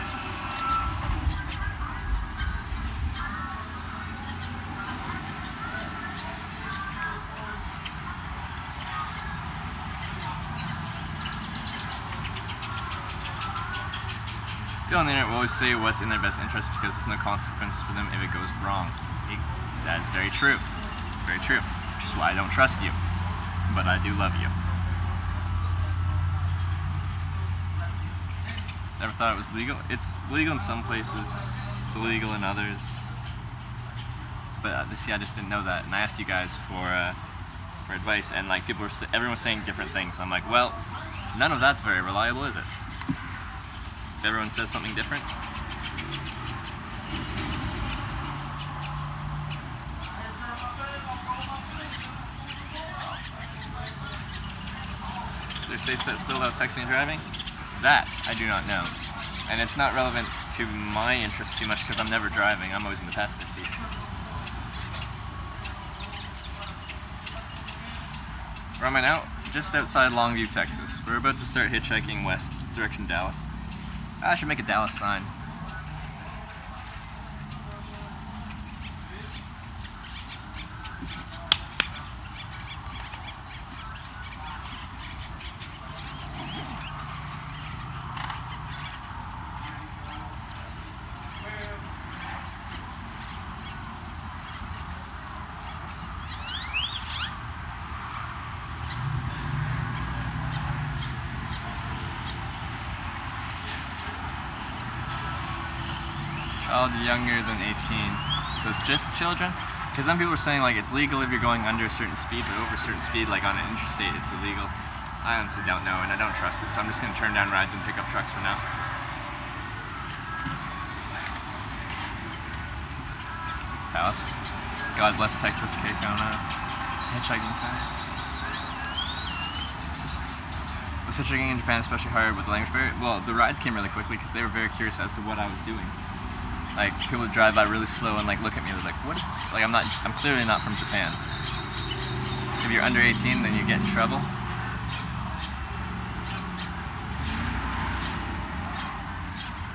People on the internet will always say what's in their best interest because there's no consequence for them if it goes wrong. That's very true. It's very true. Which is why I don't trust you. But I do love you. Never thought it was legal. It's legal in some places. It's illegal in others. But see, I just didn't know that, and I asked you guys for advice, and everyone was saying different things. I'm like, well, none of that's very reliable, is it? Everyone says something different. There are states that still allow texting and driving? That I do not know. And it's not relevant to my interest too much because I'm never driving. I'm always in the passenger seat. Where am I now? Just outside Longview, Texas. We're about to start hitchhiking west, direction Dallas. I should make a Dallas sign. Child younger than 18. So it's just children? Because some people are saying like it's legal if you're going under a certain speed, but over a certain speed, like on an interstate, it's illegal. I honestly don't know, and I don't trust it, so I'm just going to turn down rides and pick up trucks for now. Dallas. God bless Texas cake on a hitchhiking sign. Was hitchhiking in Japan especially hard with the language barrier? Well, the rides came really quickly because they were very curious as to what I was doing. Like, people would drive by really slow and like look at me, they're like, what is this? Like, I'm clearly not from Japan. If you're under 18, then you get in trouble.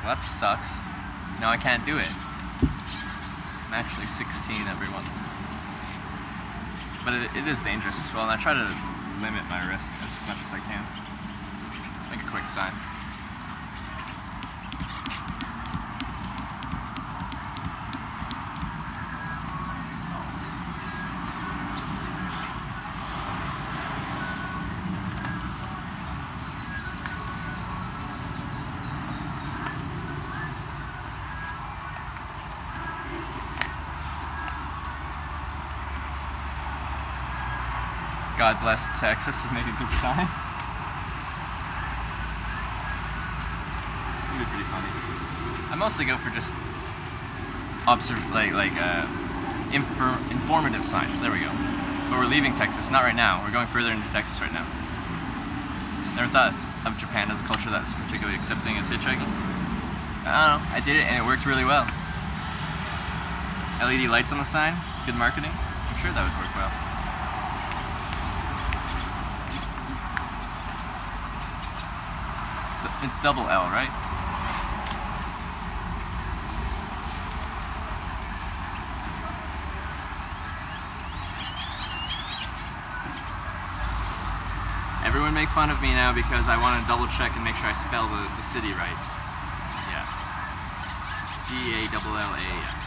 Well, that sucks. No, I can't do it. I'm actually 16, everyone. But it is dangerous as well, and I try to limit my risk as much as I can. Let's make a quick sign. God bless Texas, you make a good sign. It'd be pretty funny. I mostly go for just informative signs. There we go. But we're leaving Texas, not right now. We're going further into Texas right now. Never thought of Japan as a culture that's particularly accepting as hitchhiking. I don't know. I did it and it worked really well. LED lights on the sign, good marketing. I'm sure that would work well. It's double L, right? Everyone make fun of me now because I want to double check and make sure I spell the city right. Yeah. D-A-double-L-A-S.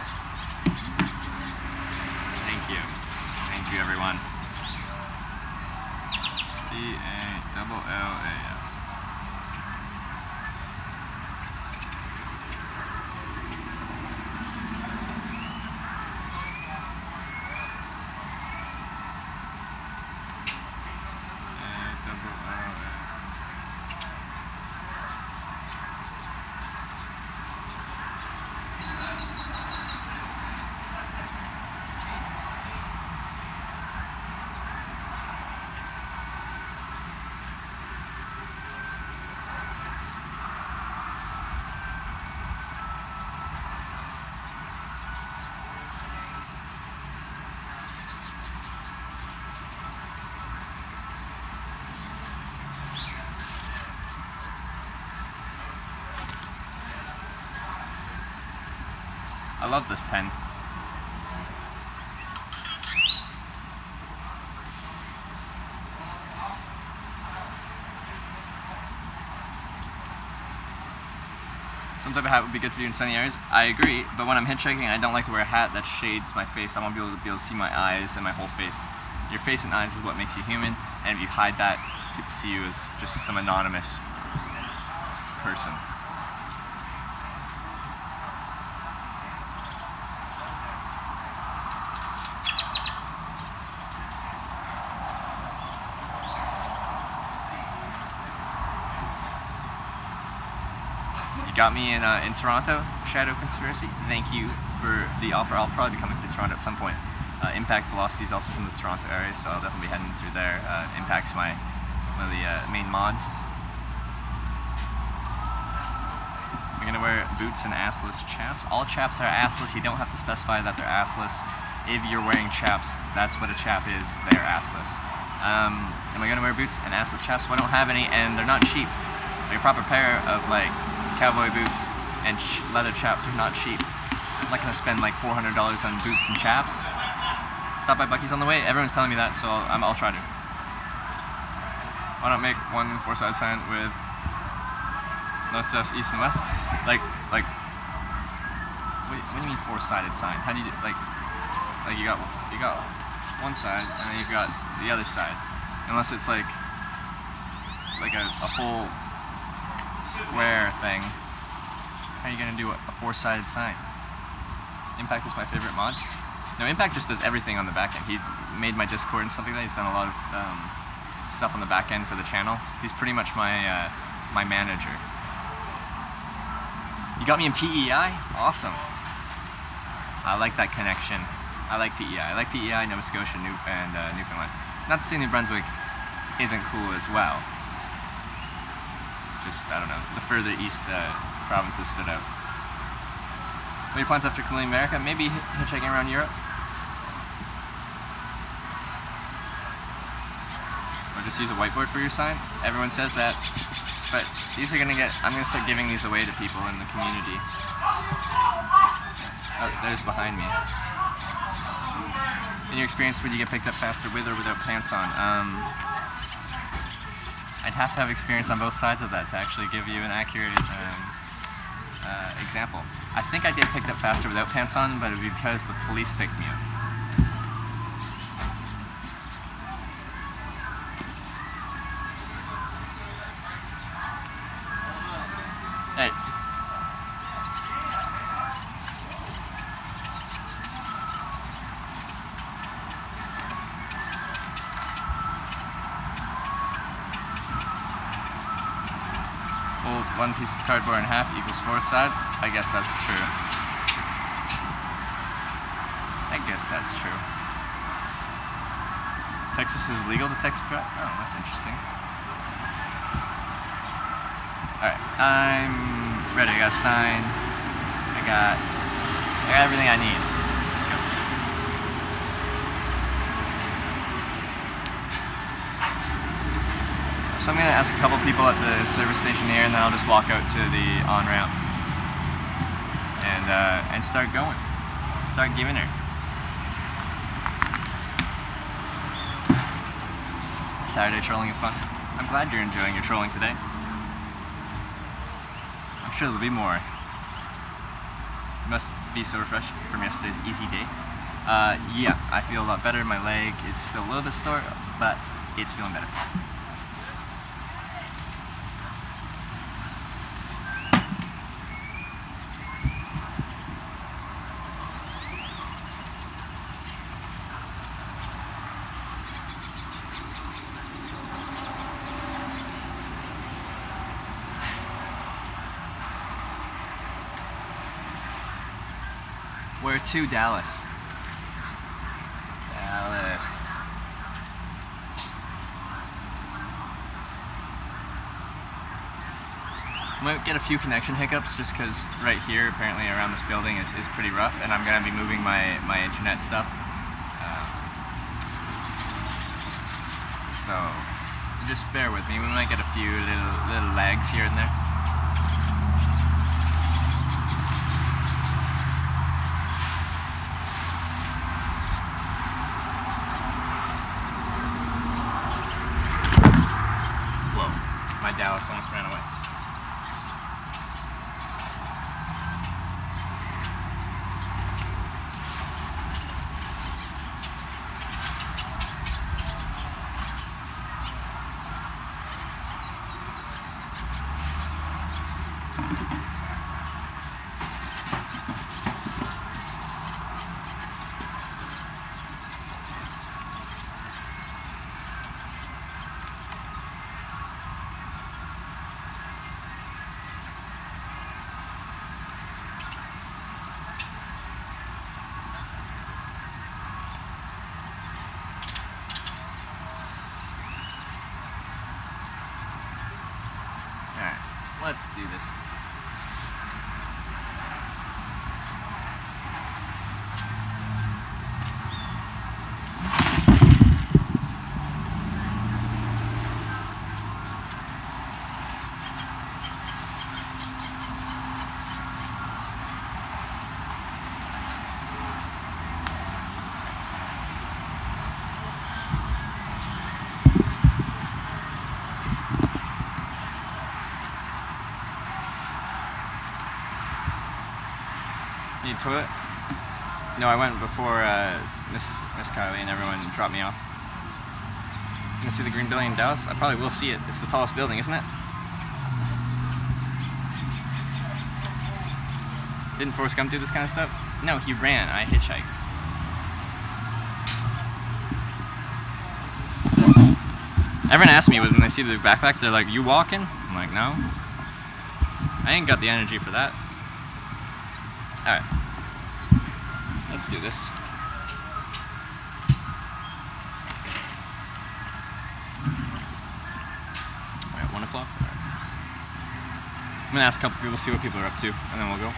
Thank you. Thank you, everyone. D-A-double-L-A-S. I love this pen. Some type of hat would be good for you in sunny areas. I agree, but when I'm hitchhiking, I don't like to wear a hat that shades my face. I want to be able to see my eyes and my whole face. Your face and eyes is what makes you human, and if you hide that, people see you as just some anonymous person. Got me in Toronto, Shadow Conspiracy. Thank you for the offer. I'll probably be coming through Toronto at some point. Impact Velocity is also from the Toronto area, so I'll definitely be heading through there. Impact's my one of the main mods. We're gonna wear boots and assless chaps. All chaps are assless. You don't have to specify that they're assless. If you're wearing chaps, that's what a chap is. They're assless. Am I gonna wear boots and assless chaps? Well, I don't have any, and they're not cheap. Like a proper pair of like cowboy boots and leather chaps are not cheap. I'm not gonna spend like $400 on boots and chaps. Stop by Buc-ee's on the way. Everyone's telling me that, so I'll try to. Why not make one 4-sided sign with no steps east and west? Like, what do you mean 4-sided sign? How do you do, like you got one side and then you've got the other side. Unless it's like a whole square thing. How are you gonna do a 4-sided sign? Impact is my favorite mod. No, Impact just does everything on the back end. He made my Discord and stuff like that. He's done a lot of stuff on the back end for the channel. He's pretty much my my manager. You got me in PEI? Awesome. I like that connection. I like PEI. I like PEI, Nova Scotia, and Newfoundland. Not to say New Brunswick isn't cool as well. Just, I don't know, the further east provinces stood out. What are your plans after Colonial America? Maybe hitchhiking around Europe? Or just use a whiteboard for your sign? Everyone says that. But these are I'm gonna start giving these away to people in the community. Oh, there's behind me. In your experience, would you get picked up faster with or without pants on? I'd have to have experience on both sides of that to actually give you an accurate example. I think I'd get picked up faster without pants on, but it would be because the police picked me up. Hey. Fold one piece of cardboard in half equals 4 sides. I guess that's true. Texas is legal to text crap? Oh, that's interesting. Alright, I'm ready. I got a sign. I got everything I need. Let's go. So I'm gonna ask a couple people at the service station here, and then I'll just walk out to the on-ramp and start going. Start giving her. Saturday trolling is fun. I'm glad you're enjoying your trolling today. I'm sure there'll be more. It must be so refreshing from yesterday's easy day. Yeah, I feel a lot better. My leg is still a little bit sore, but it's feeling better. Where to? Dallas. Dallas. I might get a few connection hiccups just because right here, apparently around this building is pretty rough, and I'm going to be moving my internet stuff. So just bear with me. We might get a few little lags here and there. Dallas almost ran away. Let's do this. Need a toilet? No, I went before Miss Kylie and everyone dropped me off. Gonna see the green building in Dallas? I probably will see it. It's the tallest building, isn't it? Didn't Forrest Gump do this kind of stuff? No, he ran. I hitchhiked. Everyone asks me when they see the backpack, they're like, "You walking?" I'm like, "No. I ain't got the energy for that." Alright. Let's do this. Alright, 1 o'clock. Right. I'm gonna ask a couple people, see what people are up to, and then we'll go.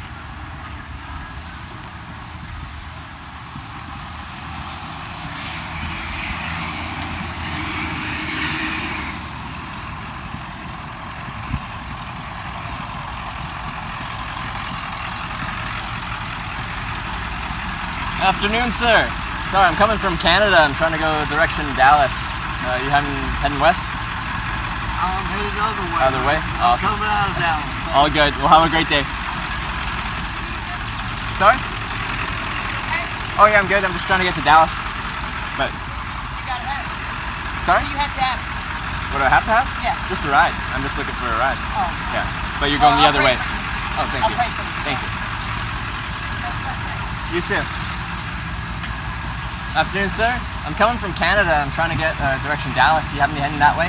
Afternoon, sir. Sorry, I'm coming from Canada. I'm trying to go direction Dallas. You heading west? I'm headed other way. Other way? I'm Awesome. coming out of Dallas. All good. Well, have a great day. Sorry? Oh yeah, I'm good. I'm just trying to get to Dallas. But You gotta have it. sorry? You have to have it. What do I have to have? Yeah. Just a ride. I'm just looking for a ride. Oh. Yeah. But you're going the I'll other pray way. for you. Oh, thank I'll you. pray for you. Thank you. You too. Afternoon, sir. I'm coming from Canada. I'm trying to get direction Dallas. You happen to be heading that way?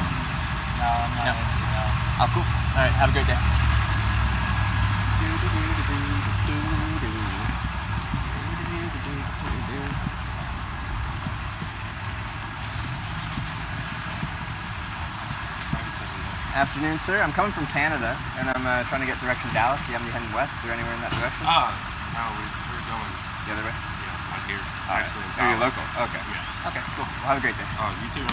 No, I'm not. No. No. Oh, cool. All right. Have a great day. Afternoon, sir. I'm coming from Canada, and I'm trying to get direction Dallas. You happen to be heading west or anywhere in that direction? No, we're going The other way? out here. All right. Actually, in So you're Dallas. local? Okay. Yeah. Okay, cool. Well, have a great day. Oh, you too.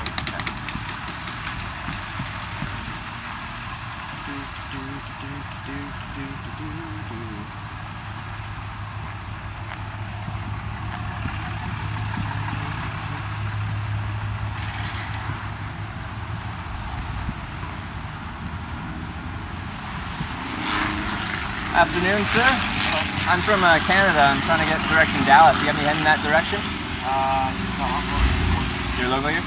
Afternoon, sir. I'm from Canada. I'm trying to get direction Dallas. You have me heading that direction? No, I'm going. You're local here?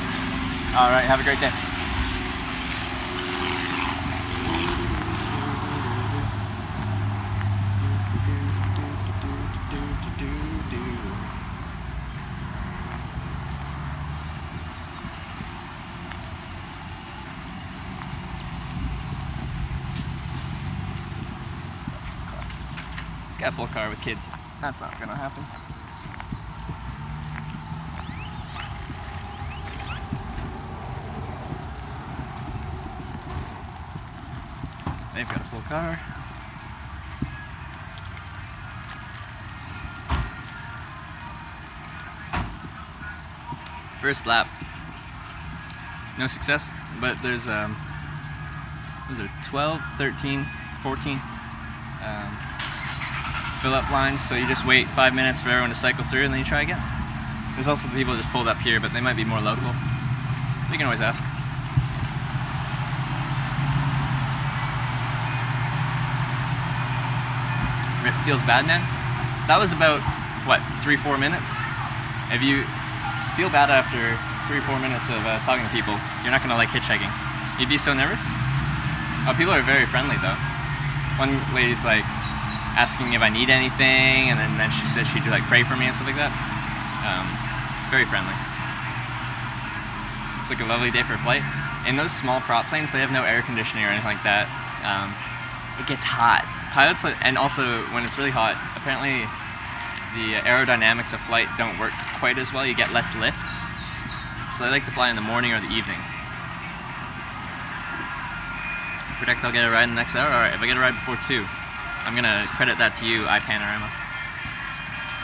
All right. Have a great day. He's got a full car with kids. That's not gonna happen. They've got a full car. First lap. No success, but there's those are 12, 13, 14 fill up lines, so you just wait 5 minutes for everyone to cycle through and then you try again. There's also the people that just pulled up here, but they might be more local. You can always ask. It feels bad, man. That was about, what, 3-4 minutes? If you feel bad after 3-4 minutes of talking to people, you're not gonna like hitchhiking. You'd be so nervous. Oh, people are very friendly though. One lady's like asking if I need anything, and then she said she'd like pray for me and stuff like that. Very friendly. It's like a lovely day for a flight. In those small prop planes, they have no air conditioning or anything like that. It gets hot. Pilots, and also when it's really hot, apparently the aerodynamics of flight don't work quite as well. You get less lift. So they like to fly in the morning or the evening. Predict I'll get a ride in the next hour? Alright, if I get a ride before 2, I'm gonna credit that to you, iPanorama.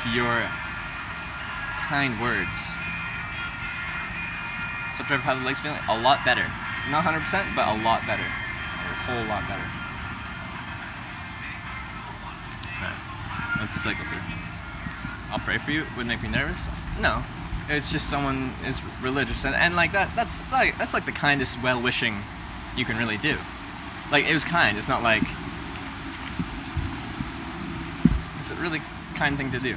To your kind words. Sup driver, how the legs feeling? A lot better. Not 100%, but a lot better. A whole lot better. Alright, let's cycle through. I'll pray for you. Would make me nervous? No. It's just someone is religious, and like that's like the kindest well-wishing you can really do. Like, it was kind. It's not like, it's a really kind thing to do.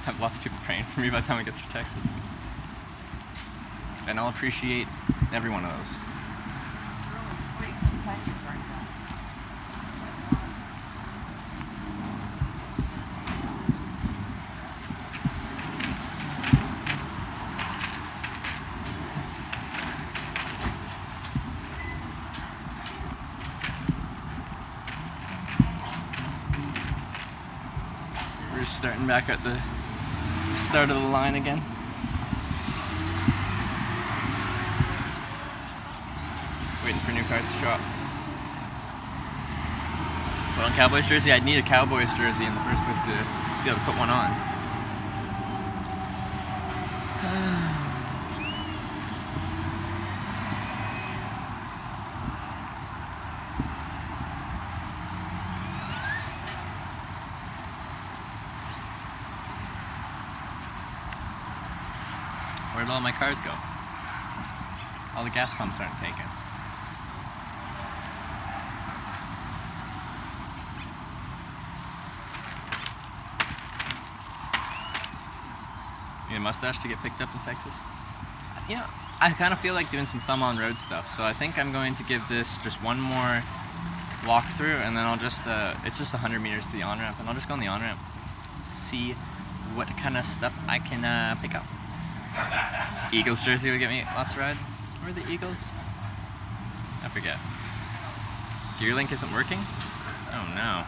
I have lots of people praying for me by the time I get through Texas, and I'll appreciate every one of those. It's really sweet in Texas right now. We're starting back at the start of the line again. Waiting for new cars to show up. Put on Cowboys jersey. I'd need a Cowboys jersey in the first place to be able to put one on. Where'd all my cars go? All the gas pumps aren't taken. You need a mustache to get picked up in Texas? You know, I kind of feel like doing some thumb on road stuff, so I think I'm going to give this just one more walkthrough, and then I'll just, it's just 100 meters to the on-ramp, and I'll just go on the on-ramp, see what kind of stuff I can pick up. Eagles jersey would get me lots of ride. Where are the Eagles? I forget. GearLink isn't working? Oh no.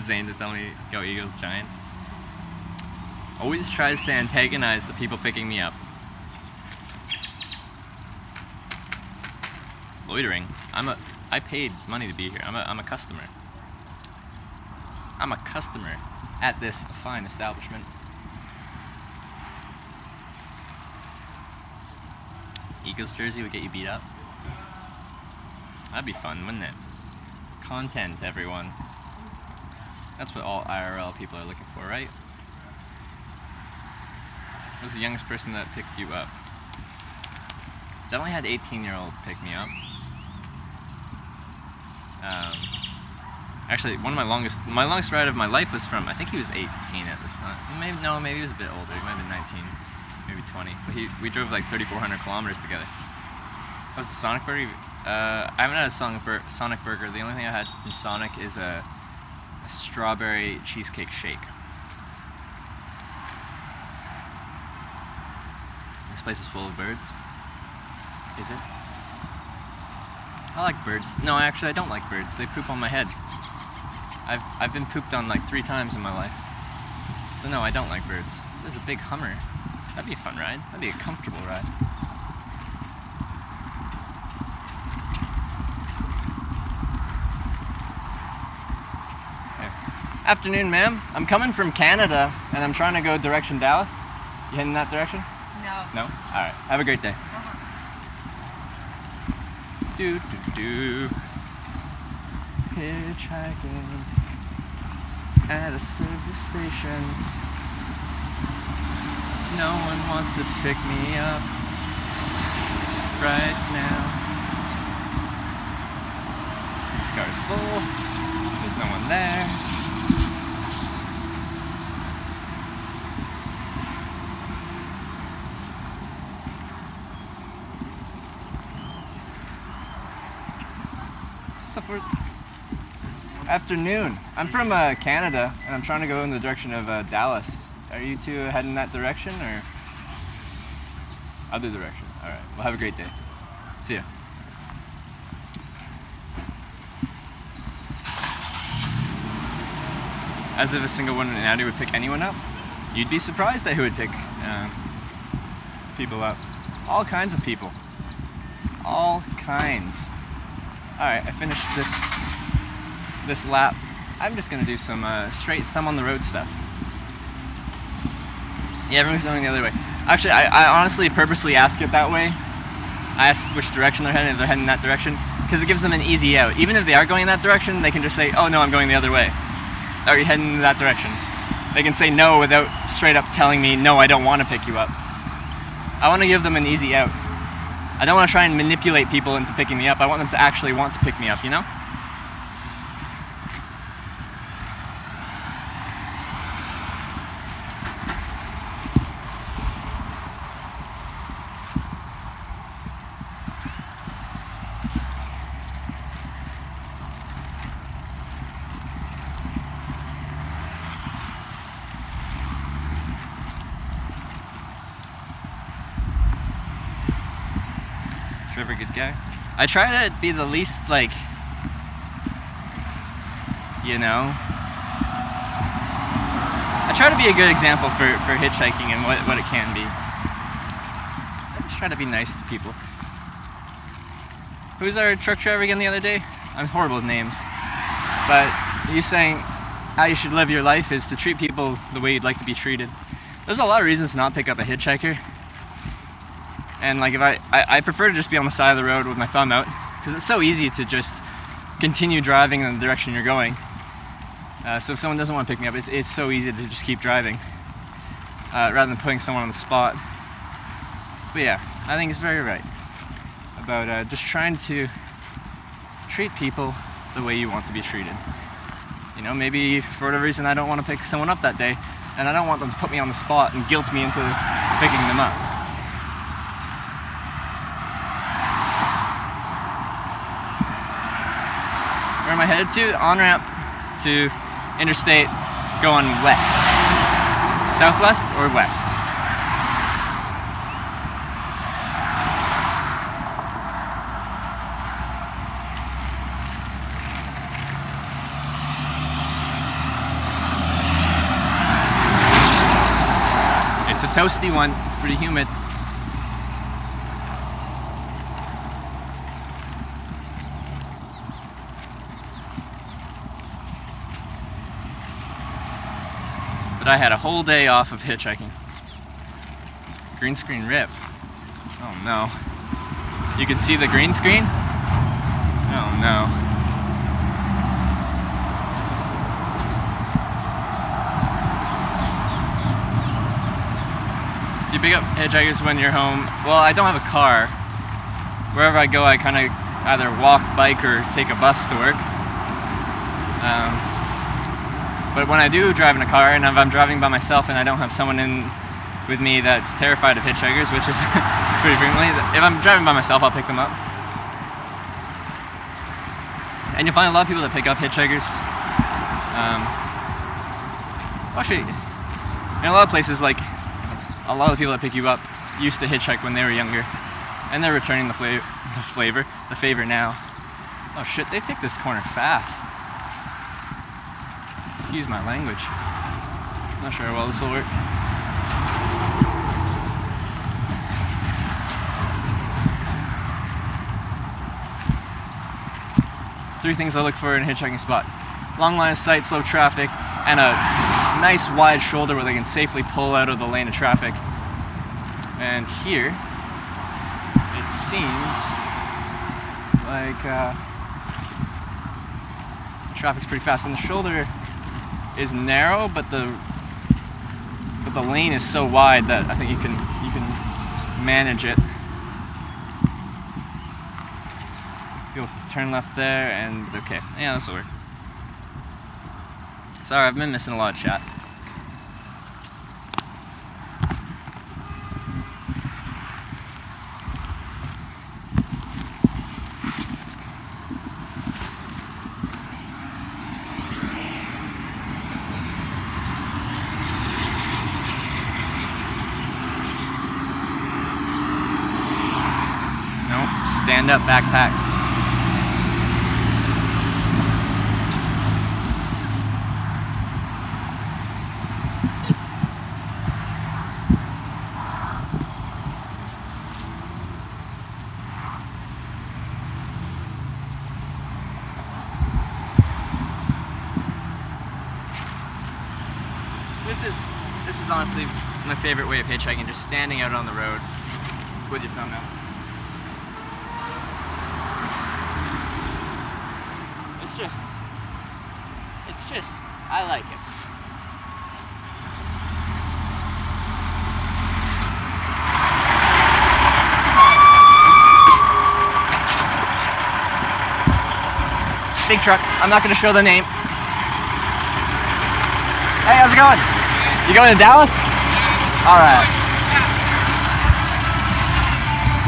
Zane to tell me go Eagles Giants. Always tries to antagonize the people picking me up. Loitering. I paid money to be here. I'm a customer. I'm a customer at this fine establishment. Eagles jersey would get you beat up. That'd be fun, wouldn't it? Content, everyone. That's what all IRL people are looking for, right? Who's the youngest person that picked you up? Definitely had 18-year-old pick me up. Actually, my longest ride of my life was from, I think he was 18 at the time. Maybe he was a bit older. He might have been 19, maybe 20. But we drove like 3,400 kilometers together. That was the Sonic Burger. I haven't had a Sonic Burger. The only thing I had from Sonic is a strawberry cheesecake shake. This place is full of birds. Is it? I like birds. No, actually, I don't like birds. They poop on my head. I've been pooped on like 3 times in my life. So no, I don't like birds. There's a big Hummer. That'd be a fun ride. That'd be a comfortable ride. Okay. Afternoon, ma'am. I'm coming from Canada, and I'm trying to go direction Dallas. You heading that direction? No. No? Alright. Have a great day. Do do do. Hitchhiking at a service station. No one wants to pick me up right now. This car's full. There's no one there. Afternoon. I'm from Canada, and I'm trying to go in the direction of Dallas. Are you two heading that direction, or other direction? All right. Well, have a great day. See ya. As if a single woman in Audi would pick anyone up, you'd be surprised at who would pick people up. All kinds of people. All kinds. Alright, I finished this lap. I'm just gonna do some straight thumb on the road stuff. Yeah, everyone's going the other way. Actually, I honestly purposely ask it that way. I ask which direction they're heading, if they're heading that direction, because it gives them an easy out. Even if they are going in that direction, they can just say, oh no, I'm going the other way. Are you heading in that direction? They can say no without straight up telling me, no, I don't want to pick you up. I want to give them an easy out. I don't want to try and manipulate people into picking me up. I want them to actually want to pick me up, you know? Trevor, good guy. I try to be the least, like, you know, I try to be a good example for hitchhiking and what it can be. I just try to be nice to people. Who's our truck driver again the other day? I'm horrible with names. But he's saying how you should live your life is to treat people the way you'd like to be treated. There's a lot of reasons to not pick up a hitchhiker. And like if I prefer to just be on the side of the road with my thumb out, because it's so easy to just continue driving in the direction you're going. So if someone doesn't want to pick me up, it's so easy to just keep driving, rather than putting someone on the spot. But yeah, I think it's very right about just trying to treat people the way you want to be treated. You know, maybe for whatever reason I don't want to pick someone up that day, and I don't want them to put me on the spot and guilt me into picking them up. Where am I headed to? On-ramp to interstate going west. Southwest or west? It's a toasty one. It's pretty humid. But I had a whole day off of hitchhiking. Green screen rip. Oh no. You can see the green screen? Oh no. Do you pick up hitchhikers when you're home? Well, I don't have a car. Wherever I go, I kind of either walk, bike, or take a bus to work. But when I do drive in a car, and if I'm driving by myself and I don't have someone in with me that's terrified of hitchhikers, which is pretty frequently, if I'm driving by myself, I'll pick them up. And you'll find a lot of people that pick up hitchhikers. Actually, in a lot of places, like, a lot of the people that pick you up used to hitchhike when they were younger, and they're returning the favor now. Oh shit, they take this corner fast. Excuse my language. Not sure how well this will work. Three things I look for in a hitchhiking spot: long line of sight, slow traffic, and a nice wide shoulder where they can safely pull out of the lane of traffic. And here, it seems like traffic's pretty fast, and the shoulder is narrow, but the lane is so wide that I think you can manage it. You'll turn left there, and okay, yeah, this will work. Sorry, I've been missing a lot of chat. Stand up backpack. is honestly my favorite way of hitchhiking, just standing out on the road with your phone out. It's just, I like it. Big truck. I'm not going to show the name. Hey, how's it going? You going to Dallas? All right.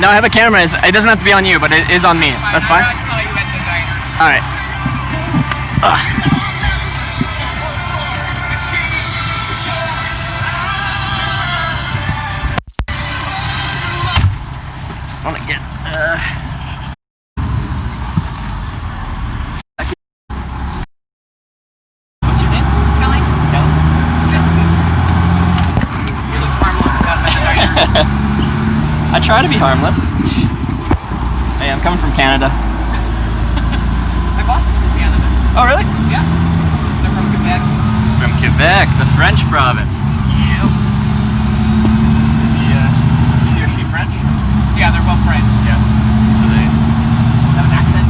No, I have a camera. It doesn't have to be on you, but it is on me. That's fine. I saw you at the diner. All right. Just want to get. What's your name? Kelly? Kelly. You look harmless without at the diner. I try to be harmless. Hey, I'm coming from Canada. My boss is from Canada. Oh, really? Yeah. They're from Quebec. From Quebec, the French province. Yep. Is he or she French? Yeah, they're both French. Yeah. So they have an accent?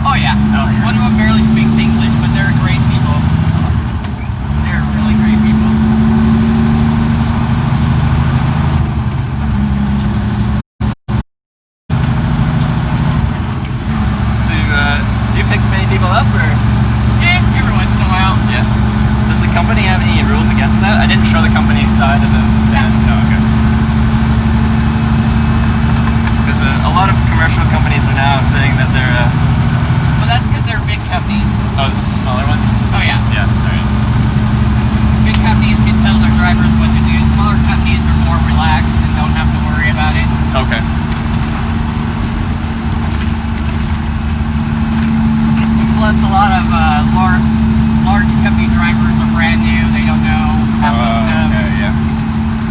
Oh yeah. Oh, yeah. One of them barely speaks English, but they're great people. They're really great people. So do you pick many people up, or? Every once in a while. Yeah. Does the company have any rules against that? I didn't show the company's side of the band. No, okay. Because a lot of commercial companies are now saying that they're. Well, that's because they're big companies. Oh, this is a smaller one? Oh yeah. Yeah, alright. Big companies can tell their drivers what to do. Smaller companies are more relaxed and don't have to worry about it. Okay. Plus, a lot of large company drivers are brand new. They don't know half the stuff. Okay, yeah.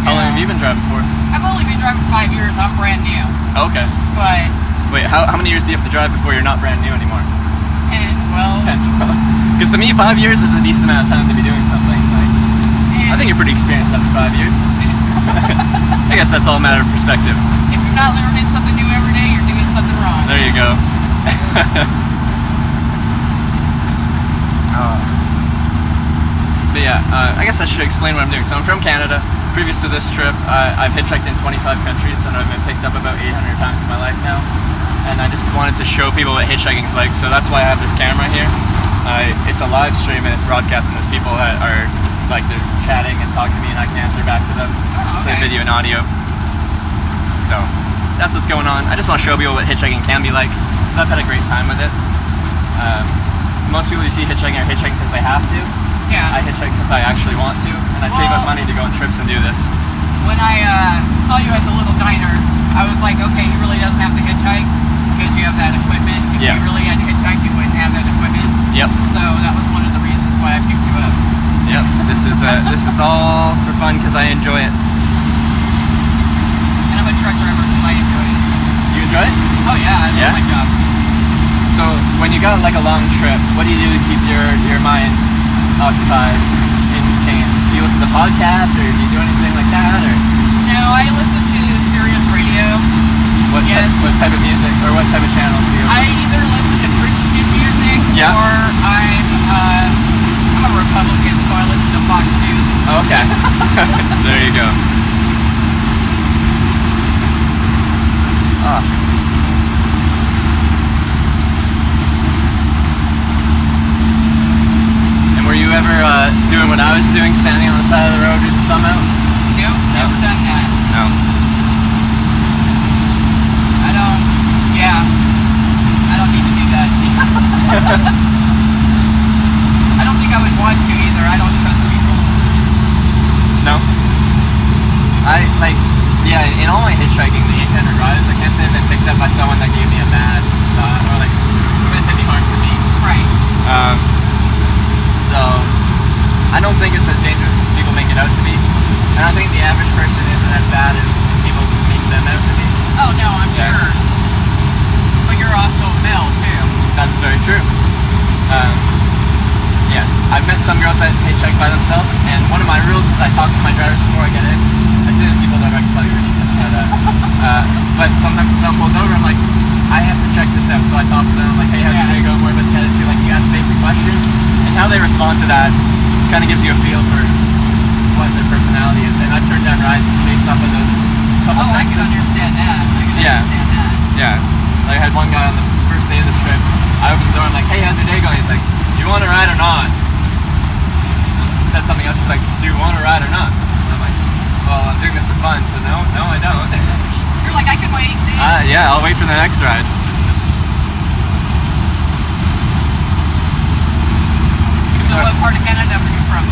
How long have you been driving for? I've only been driving 5 years. I'm brand new. Okay. But Wait, how many years do you have to drive before you're not brand new anymore? 10, 12. Because to me, 5 years is a decent amount of time to be doing something. Like, I think you're pretty experienced after 5 years. I guess that's all a matter of perspective. If you're not learning something new every day, you're doing something wrong. There you go. But yeah, I guess I should explain what I'm doing. So I'm from Canada. Previous to this trip, I've hitchhiked in 25 countries, and I've been picked up about 800 times in my life now. And I just wanted to show people what hitchhiking's like, so that's why I have this camera here. It's a live stream, and it's broadcasting. There's people that are, like, they're chatting and talking to me, and I can answer back to them. Oh, So okay. video and audio. So that's what's going on. I just want to show people what hitchhiking can be like, because I've had a great time with it. Most people you see hitchhiking are hitchhiking because they have to. Yeah. I hitchhike because I actually want to, and I save up money to go on trips and do this. When I saw you at the little diner, I was like, okay, he really doesn't have to hitchhike because you have that equipment. If Yeah. you really had to hitchhike, you wouldn't have that equipment. Yep. So that was one of the reasons why I picked you up. Yep. This is all for fun because I enjoy it. And I'm a truck driver because I enjoy it. You enjoy it? Oh yeah, I Yeah? love my job. So when you got like a long trip, what do you do to keep your mind occupied, entertained? Do you listen to podcasts, or do you do anything like that, or No, I listen to Sirius Radio. what type of music or what type of channels do you? I either listen to Christian music Yeah. or I'm a Republican, so I listen to Fox News. Okay. There you go. And were you ever doing what I was doing, standing on the side of the road with your thumb out? Nope, never done that. No. I don't need to do that. I don't think I would want to either. I don't trust people. No? In all my hitchhiking, the 800 rides, I can't say I've been picked up by someone that gave me a bad thought or like meant any harm to me. Right. So I don't think it's as dangerous as people make it out to be. I don't think the average person isn't as bad as people make them out to be. Oh no, I'm Yeah. sure. But you're also male too. That's very true. Yes, I've met some girls that hitchhike by themselves, and one of my rules is I talk to my drivers before I get in. As soon as people know, I can tell you your details. But sometimes if someone pulls over, I'm like, I have to check this out. So I talk to them, like, hey, how's your day going? Where was headed to? Like, you ask basic questions, and how they respond to that kind of gives you a feel for what their personality is. And I've turned down rides based off of those couple Oh, I can sentences. understand that. I can Yeah. understand that. Yeah. Like, I had one guy on the first day of this trip. I opened the door, I'm like, hey, how's your day going? He's like, do you want to ride or not? He said something else, he's like, do you want to ride or not? And I'm like, well, I'm doing this for fun, so no, I don't. You're like, I can wait. Yeah, I'll wait for the next ride. So what part of Canada are you from?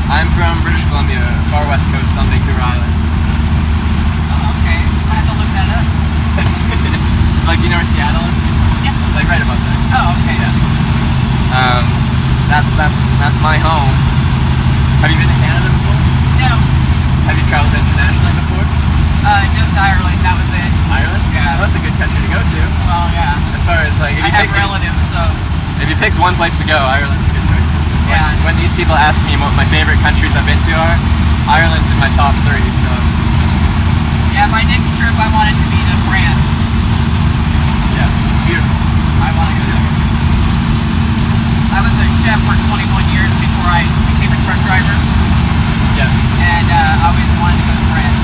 I'm from British Columbia, far west coast on Vancouver Island. Oh, okay. I have to look that up. Like, you know where Seattle is? Yeah. Like, right about there. Oh, okay. Yeah. That's my home. Have you been to Canada before? No. Have you traveled internationally before? Just Ireland. That was it. Ireland? Yeah. Well, that's a good country to go to. Well, yeah. As far as like, I have relatives, so. if you picked one place to go, Ireland's a good choice. Yeah. When these people ask me what my favorite countries I've been to are, Ireland's in my top 3. So Yeah, my next trip I want it to be to France. yeah, beautiful. I want to go there. I was a chef for 21 years before I became a truck driver, Yeah. and I always wanted to go to France.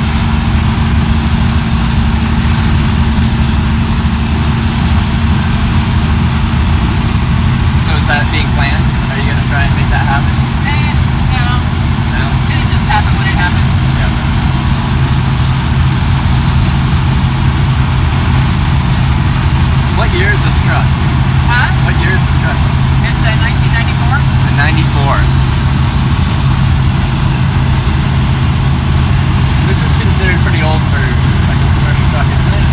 So is that being planned? Are you gonna try and make that happen? No. No. It'll just happen when it happens. Yeah. What year is this truck? Huh? What year is this truck? It's a 1994? A 94. This is considered pretty old for like a commercial truck, isn't it?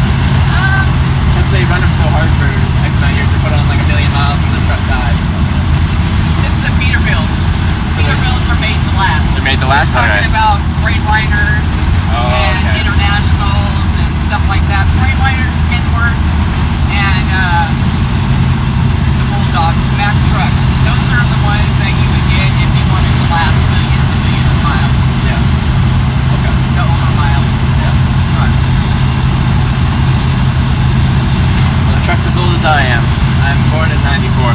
Because they run them so hard for X amount of years, they put on like 1 million miles and the truck dies. This is a Peterbilt. Peterbilts are made to last. They're made to last, We're alright. talking about Freightliners Oh, and okay. internationals and stuff like that. Freightliners, Kenworth, and the Bulldogs, Mack trucks. Those are the ones that you would get if you wanted to last millions and millions of miles. Yeah. Okay. No over miles. Yeah. Alright. Well, the truck's as old as I am. I'm born in 94.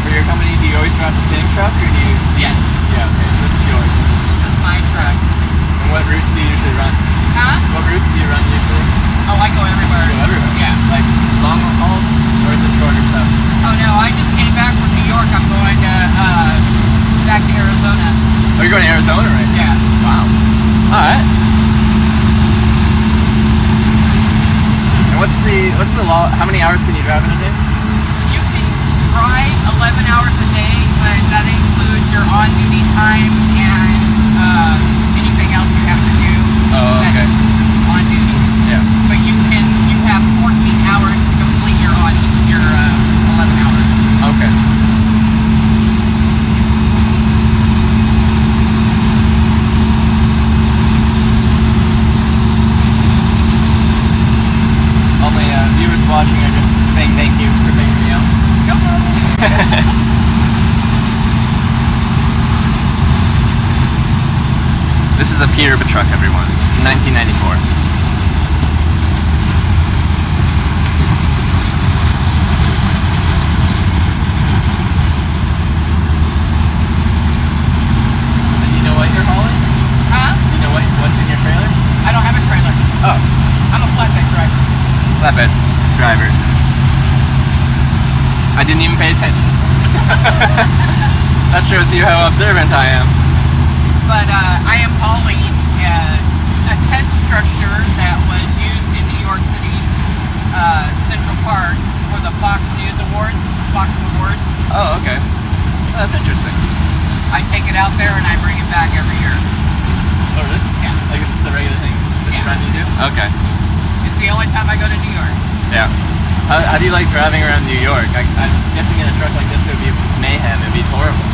For your company, do you always drive the same truck, or do you? Yes. Yeah, okay, so this is yours. This is my truck. And what routes do you usually run? Huh? What routes do you run usually? Oh, I go everywhere. You go everywhere? Yeah. Like long haul, or is it shorter stuff? Oh no, I just came back from New York. I'm going to back to Arizona. Oh, you're going to Arizona right now? Yeah. Wow. Alright. And what's the law? How many hours can you drive in a day? You can drive 11 hours a day, but that includes your on-duty time and anything else you have to do. Oh, that's okay. On duty. Yeah. But you have 14 hours to complete your 11 hours. Okay. All my viewers watching are just saying thank you for picking me up. No problem. This is a Peterbilt truck, everyone. 1994. And you know what you're hauling? Huh? You know what's in your trailer? I don't have a trailer. Oh, I'm a flatbed driver. flatbed driver. I didn't even pay attention. That shows you how observant I am. But I am hauling a test structure that was used in New York City Central Park for the Fox News Awards, Fox Awards. Oh, okay. That's interesting. I take it out there and I bring it back every year. Oh, really? Yeah. Like this is a regular thing this Yeah. run you do? Okay. It's the only time I go to New York. Yeah. How do you like driving around New York? I'm guessing in a truck like this it would be mayhem. It'd be horrible.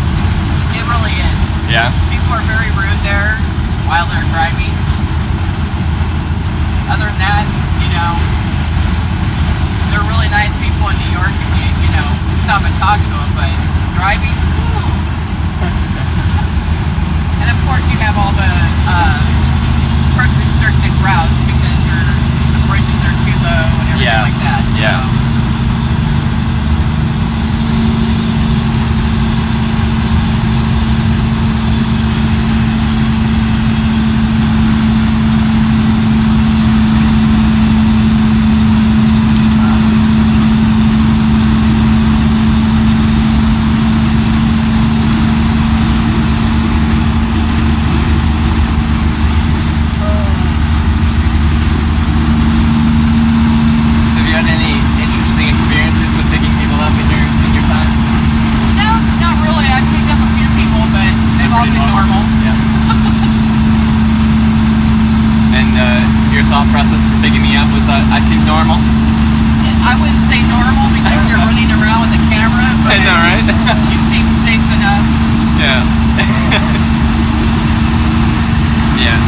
It really is. Yeah? People are very rude there while they're driving. Other than that, you know, they're really nice people in New York if you know, stop and talk to them, but driving, whew. And of course you have all the truck restricted routes because the bridges are too low and everything like that. Yeah. So. Process for picking me up was I seem normal. I wouldn't say normal because you're running around with a camera, but I know, right? You seem safe enough. Yeah. Yeah.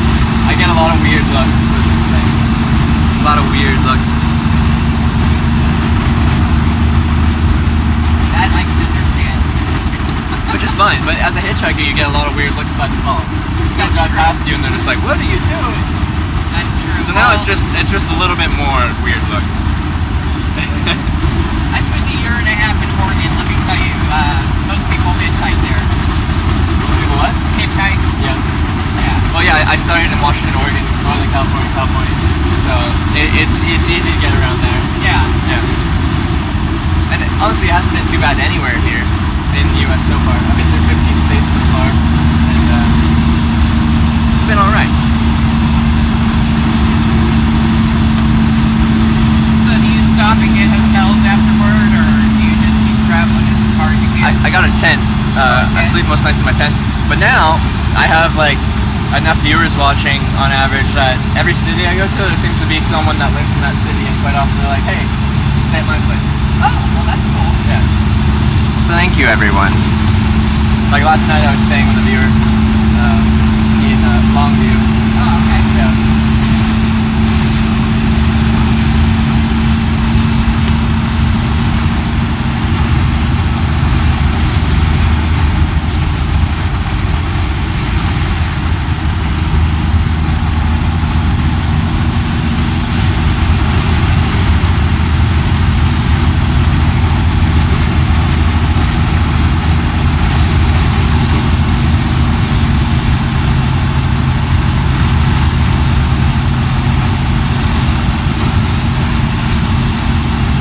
I get a lot of weird looks with this thing. A lot of weird looks. That I can understand. Which is fine, but as a hitchhiker you get a lot of weird looks by default. People drive past you and they're just like, what are you doing? That's true. So now it's just a little bit more weird looks. I spent a year and a half in Oregon. Let me tell you, most people hitchhike there. People what? Hitchhike. Yeah. Yeah. Well, yeah, I started in Washington, Oregon, Northern California. So it's easy to get around there. Yeah. Yeah. And honestly, it hasn't been too bad anywhere here in the U.S. so far. I've been through 15 states so far, and it's been all right. Stop and get hotels afterward, or do you just keep traveling as far as you can? I got a tent. I sleep most nights in my tent. But now I have like enough viewers watching on average that every city I go to, there seems to be someone that lives in that city, and quite often they're like, "Hey, stay at my place." Oh, well, that's cool. Yeah. So thank you, everyone. Like last night, I was staying with a viewer in Longview. Oh, okay. Yeah.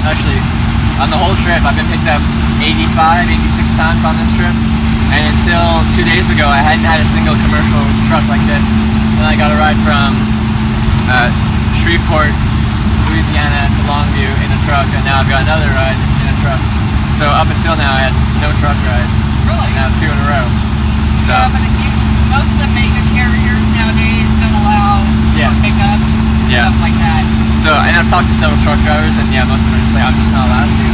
Actually, on the whole trip, I've been picked up 85, 86 times on this trip. And until 2 days ago, I hadn't had a single commercial truck like this. And I got a ride from Shreveport, Louisiana to Longview in a truck, and now I've got another ride in a truck. So up until now, I had no truck rides. Really? Now 2 in a row. So Yeah, but most of the mega carriers nowadays don't allow Yeah. pickups, stuff like that. So, and I've talked to several truck drivers, and yeah, most of them are just like, I'm just not allowed to.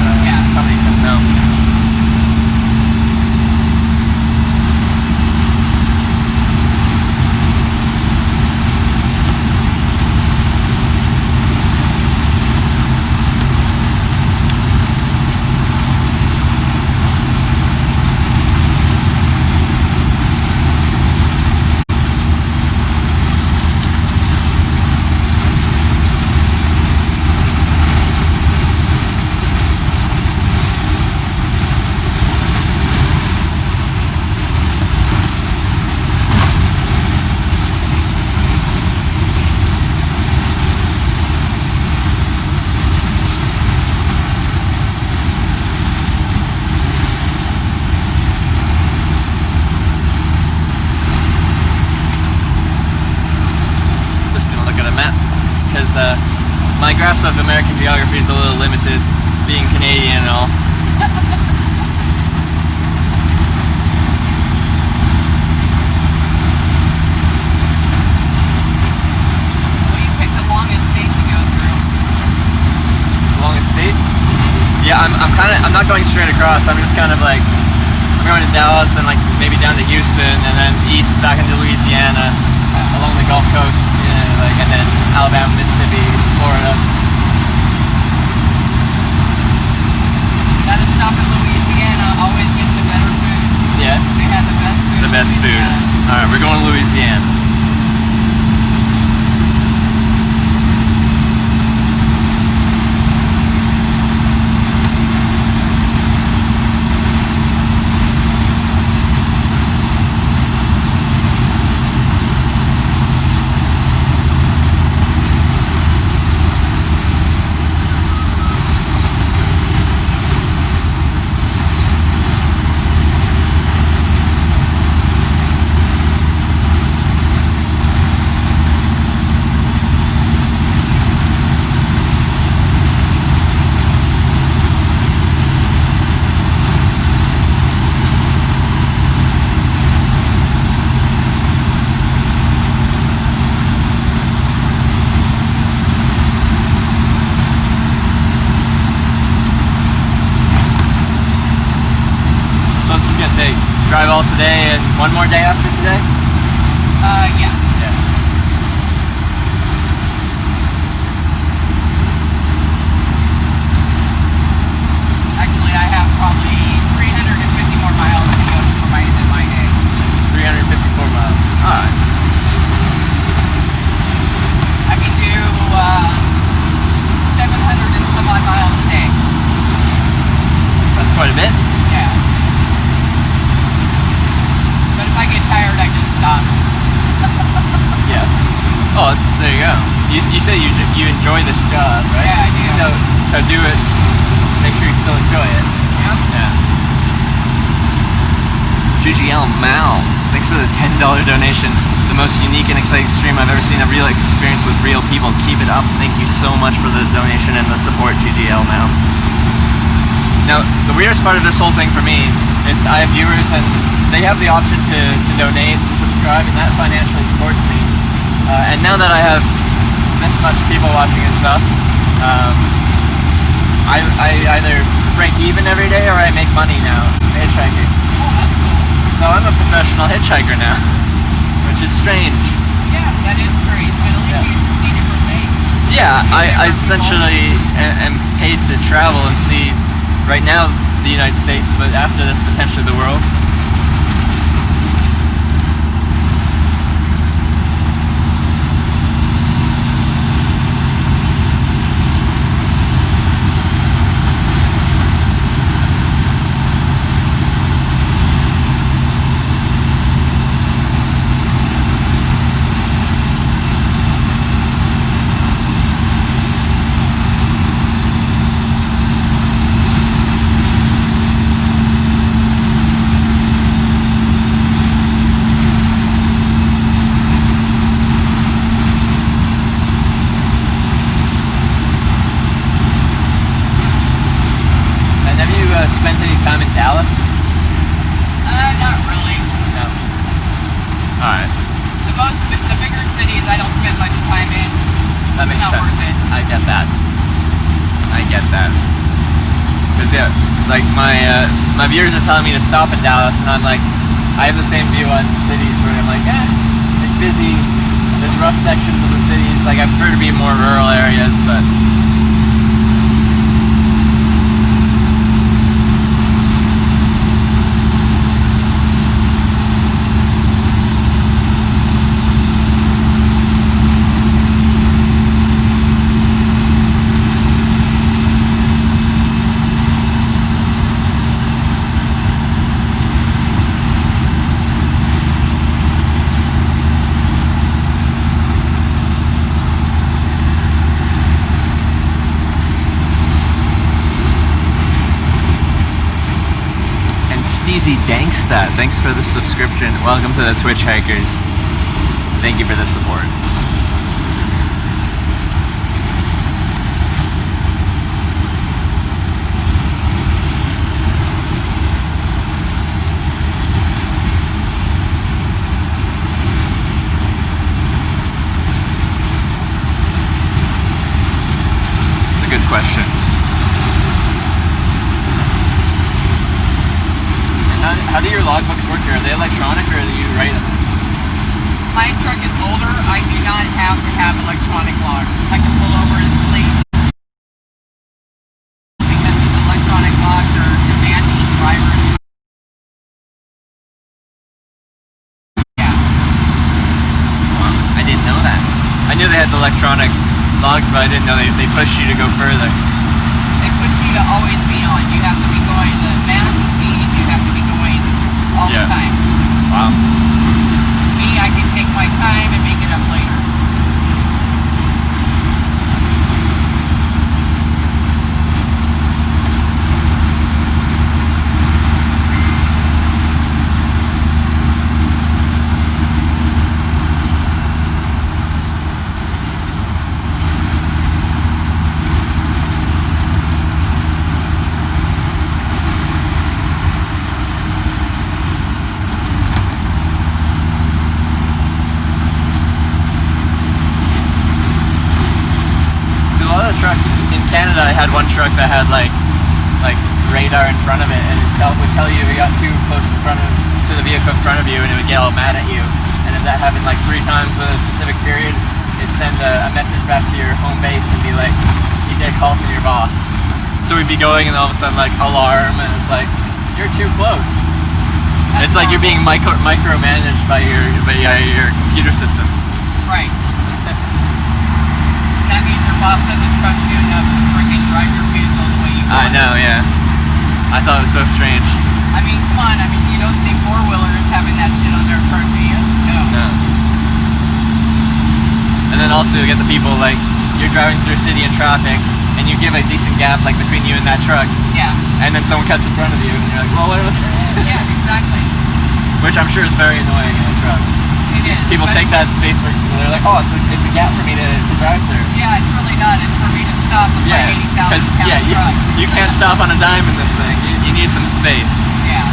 Company says no. My grasp of American geography is a little limited, being Canadian and all. Well, you picked the longest state to go through. Longest state? Yeah, I'm not going straight across. I'm just kind of like, I'm going to Dallas and like maybe down to Houston and then east back into Louisiana, along the Gulf Coast, and then Alabama, Mississippi, Florida. stop in Louisiana always gets the better food. Yeah. They have the best food. The best in food. Louisiana. All right, we're going to Louisiana. So what's this gonna take? Drive all today and one more day after today? Yeah. Yeah. Actually, I have probably 350 more miles to go before my end of my day. 354 miles. Alright. I can do 700 and some odd miles a day. That's quite a bit. Yeah. But if I get tired, I just stop. Yeah. Oh, there you go. You say you enjoy this job, right? Yeah, I do. So do it. Make sure you still enjoy it. Yep. Yeah. GGL Mal, thanks for the $10 donation. The most unique and exciting stream I've ever seen. A real experience with real people. Keep it up. Thank you so much for the donation and the support, GGL Mal. Now, the weirdest part of this whole thing for me is I have viewers and they have the option to donate, to subscribe, and that financially supports me. And now that I have this much people watching and stuff, I either break even every day or I make money now hitchhiking. Oh, that's cool. So I'm a professional hitchhiker now, which is strange. Yeah, that is great. But at least you see different things. Yeah, I essentially am paid to travel and see, right now, the United States, but after this, potentially the world. Spent any time in Dallas? Not really. No. Alright. The bigger cities I don't spend much time in. That makes Not sense. worth it. I get that. I get that. Cause yeah, like my viewers are telling me to stop in Dallas, and I'm like, I have the same view on cities where I'm like, it's busy. There's rough sections of the cities. Like I prefer to be in more rural areas, but. Steezy Danksta, thanks for the subscription. Welcome to the Twitch Hikers. Thank you for the support. It's a good question. How do your logbooks work here? Are they electronic or do you write them? My truck is older. I do not have to have electronic logs. I can pull over and sleep because these electronic logs are read the electronic logs, but I didn't know they pushed you to go further. They push you to always be on. You have to be going the max speed. You have to be going all the time. Wow. Me, I can take my time and make it up later. Trucks in Canada, I had one truck that had like radar in front of it, and it would tell you if you got too close in front of to the vehicle in front of you, and it would get all mad at you. And if that happened like 3 times within a specific period, it'd send a message back to your home base and be like, "You get a call from your boss." So we'd be going, and all of a sudden like alarm, and it's like, "You're too close." It's like you're being micromanaged by your computer system. Right. That means your boss doesn't trust you enough to freaking drive your vehicle the way you want. I know, yeah. I thought it was so strange. I mean, come on. I mean, you don't see four-wheelers having that shit on their truck, do you? No. And then also you get the people like, you're driving through a city in traffic, and you give a decent gap like between you and that truck. Yeah. And then someone cuts in front of you, and you're like, well, what was Yeah, exactly. Which I'm sure is very annoying in a truck. It is. People take that space for, they're like, oh, it's a gap for me to drive through. Yeah, it's really not. It's for me to stop with my 80,000 pound truck. You can't stop on a dime in this thing. You need some space. Yeah.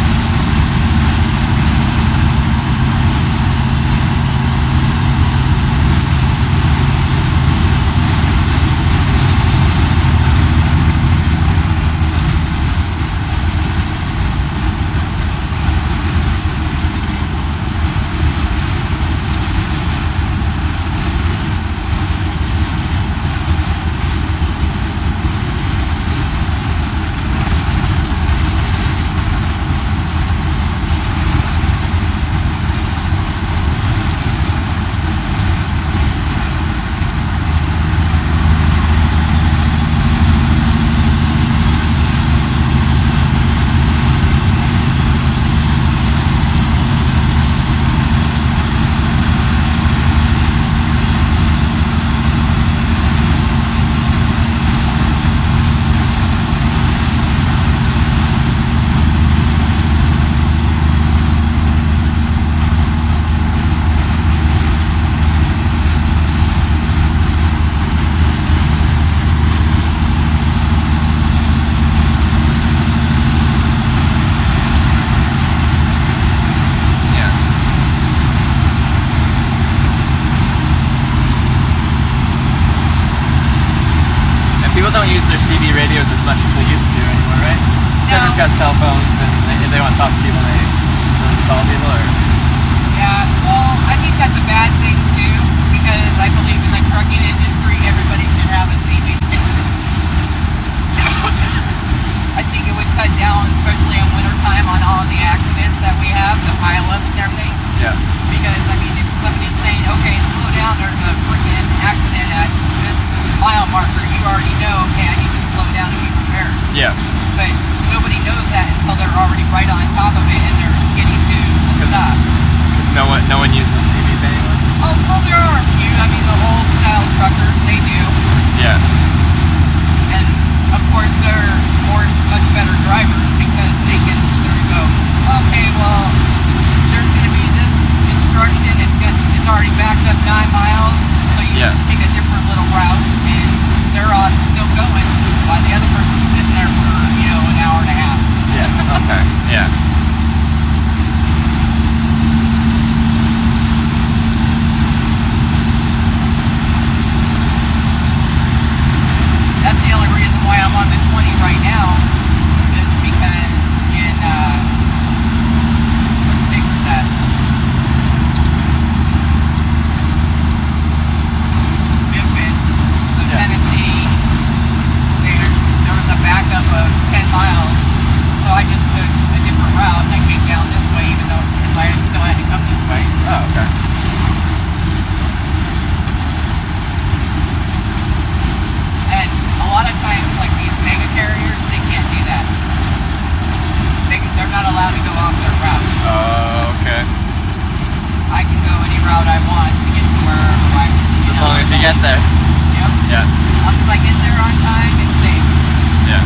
don't use their CB radios as much as they used to anymore, right? So everyone's got cell phones, and if they want to talk to people, they just call people, or... Yeah, well, I think that's a bad thing, too, because I believe in the trucking industry, everybody should have a CB. I think it would cut down, especially in wintertime, on all of the accidents that we have, the pileups and everything. Yeah. Because, I mean, if somebody's saying, okay, slow down, there's a freaking accident at this mile marker, you already know, okay, I need to slow down and be prepared. Yeah. But nobody knows that until they're already right on top of it and they're skidding to a stop. Because no one uses CBs anymore? Oh, well, there are a few. I mean, the old style truckers, they do. Yeah. And, of course, they're much better drivers because they can sort of go, okay, well, there's going to be this instruction, it's already backed up 9 miles, so you take a different little route, and they're still going while the other person's sitting there for, an hour and a half. Yeah, okay, yeah. That's the only reason why I'm on the 20 right now, is because in, what state was that? Memphis, so Tennessee, there was a backup of 10 miles, so I just took a different route. get there. Yep. Yeah. As long as I get there on time, it's safe. Yeah.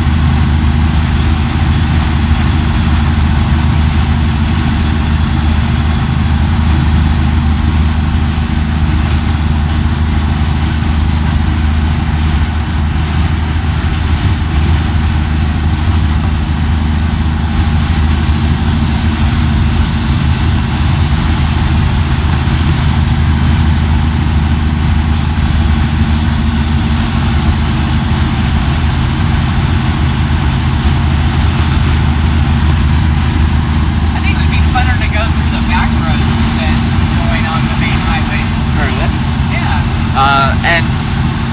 I think it would be funner to go through the back roads than going on the main highway. For this. Yeah. And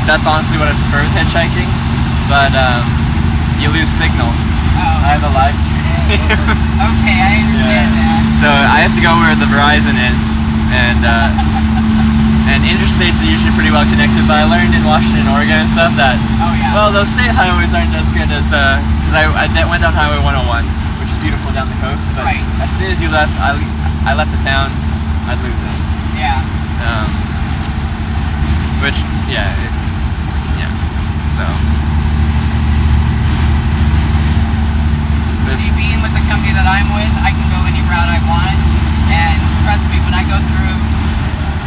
that's honestly what I prefer with hitchhiking, but you lose signal. Oh. I have a live stream. Okay, I understand that. So I have to go where the Verizon is, and interstates are usually pretty well connected. But I learned in Washington, Oregon, and stuff that Oh yeah. well, those state highways aren't as good as because I went down Highway 101, which is beautiful down the coast. But Right. as soon as you left, I left the town, I'd lose it. Yeah. Which yeah. So. See, being with the company that I'm with, I can go any route I want, and trust me, when I go through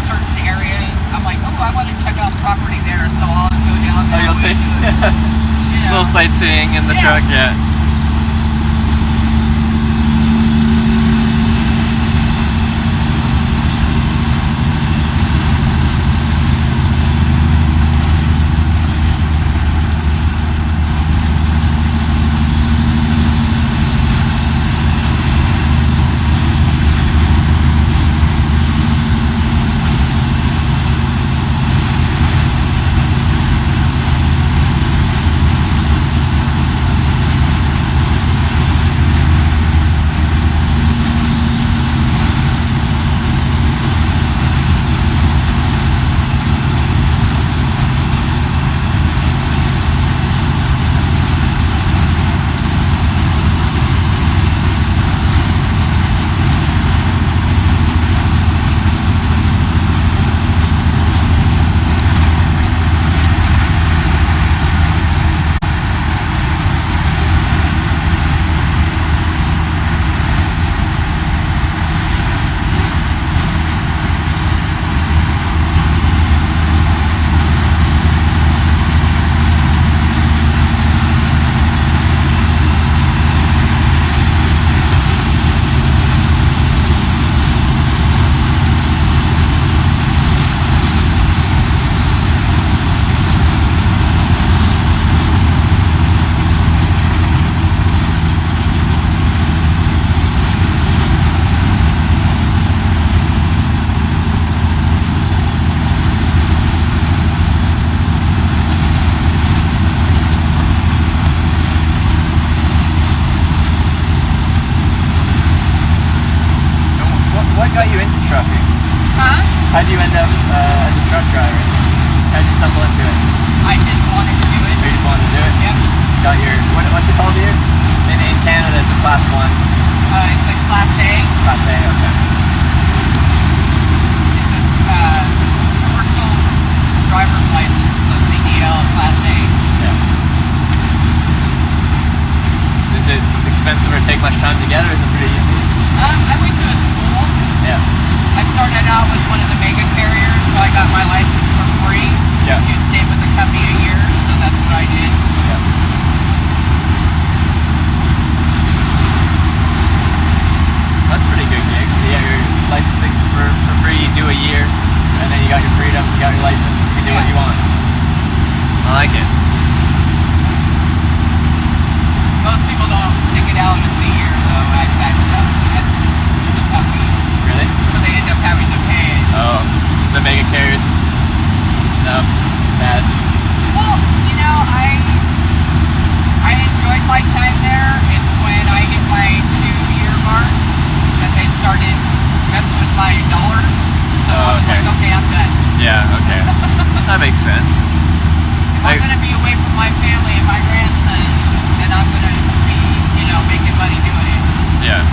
certain areas, I'm like, oh, I want to check out property there, so I'll go down Oh, that you'll way take to, you know. little sightseeing in the Yeah. truck, yeah. What got you into trucking? Huh? How'd you end up as a truck driver? How'd you stumble into it? I just wanted to do it. Or you just wanted to do it? Yep. Got your, what's it called here? In Canada, it's a class 1. It's a Class A. Class A, okay. It's a commercial driver's license, so CDL Class A. Yeah. Is it expensive or take much time to get, or is it pretty easy? I went to a school. Yeah. I started out with one of the mega carriers, so I got my license for free. Yeah. You stay with the company a year, so that's what I did. Yeah. That's a pretty good gig. Yeah, you're licensing for free, you do a year, and then you got your freedom, you got your license, you can do what you want. I like it. Most people don't stick it out in the year, though. I've had stuff at the company. Really? So they end up having to pay it. Oh, the mega carriers. No, bad. Well, you know, I enjoyed my time there. It's when I hit my 2-year mark that they started messing with my dollars. So I was okay. like, okay, I'm done. Yeah, okay. That makes sense. If I'm going to be away from my family and my grandson, then I'm going to be, you know, making money doing it. Yeah.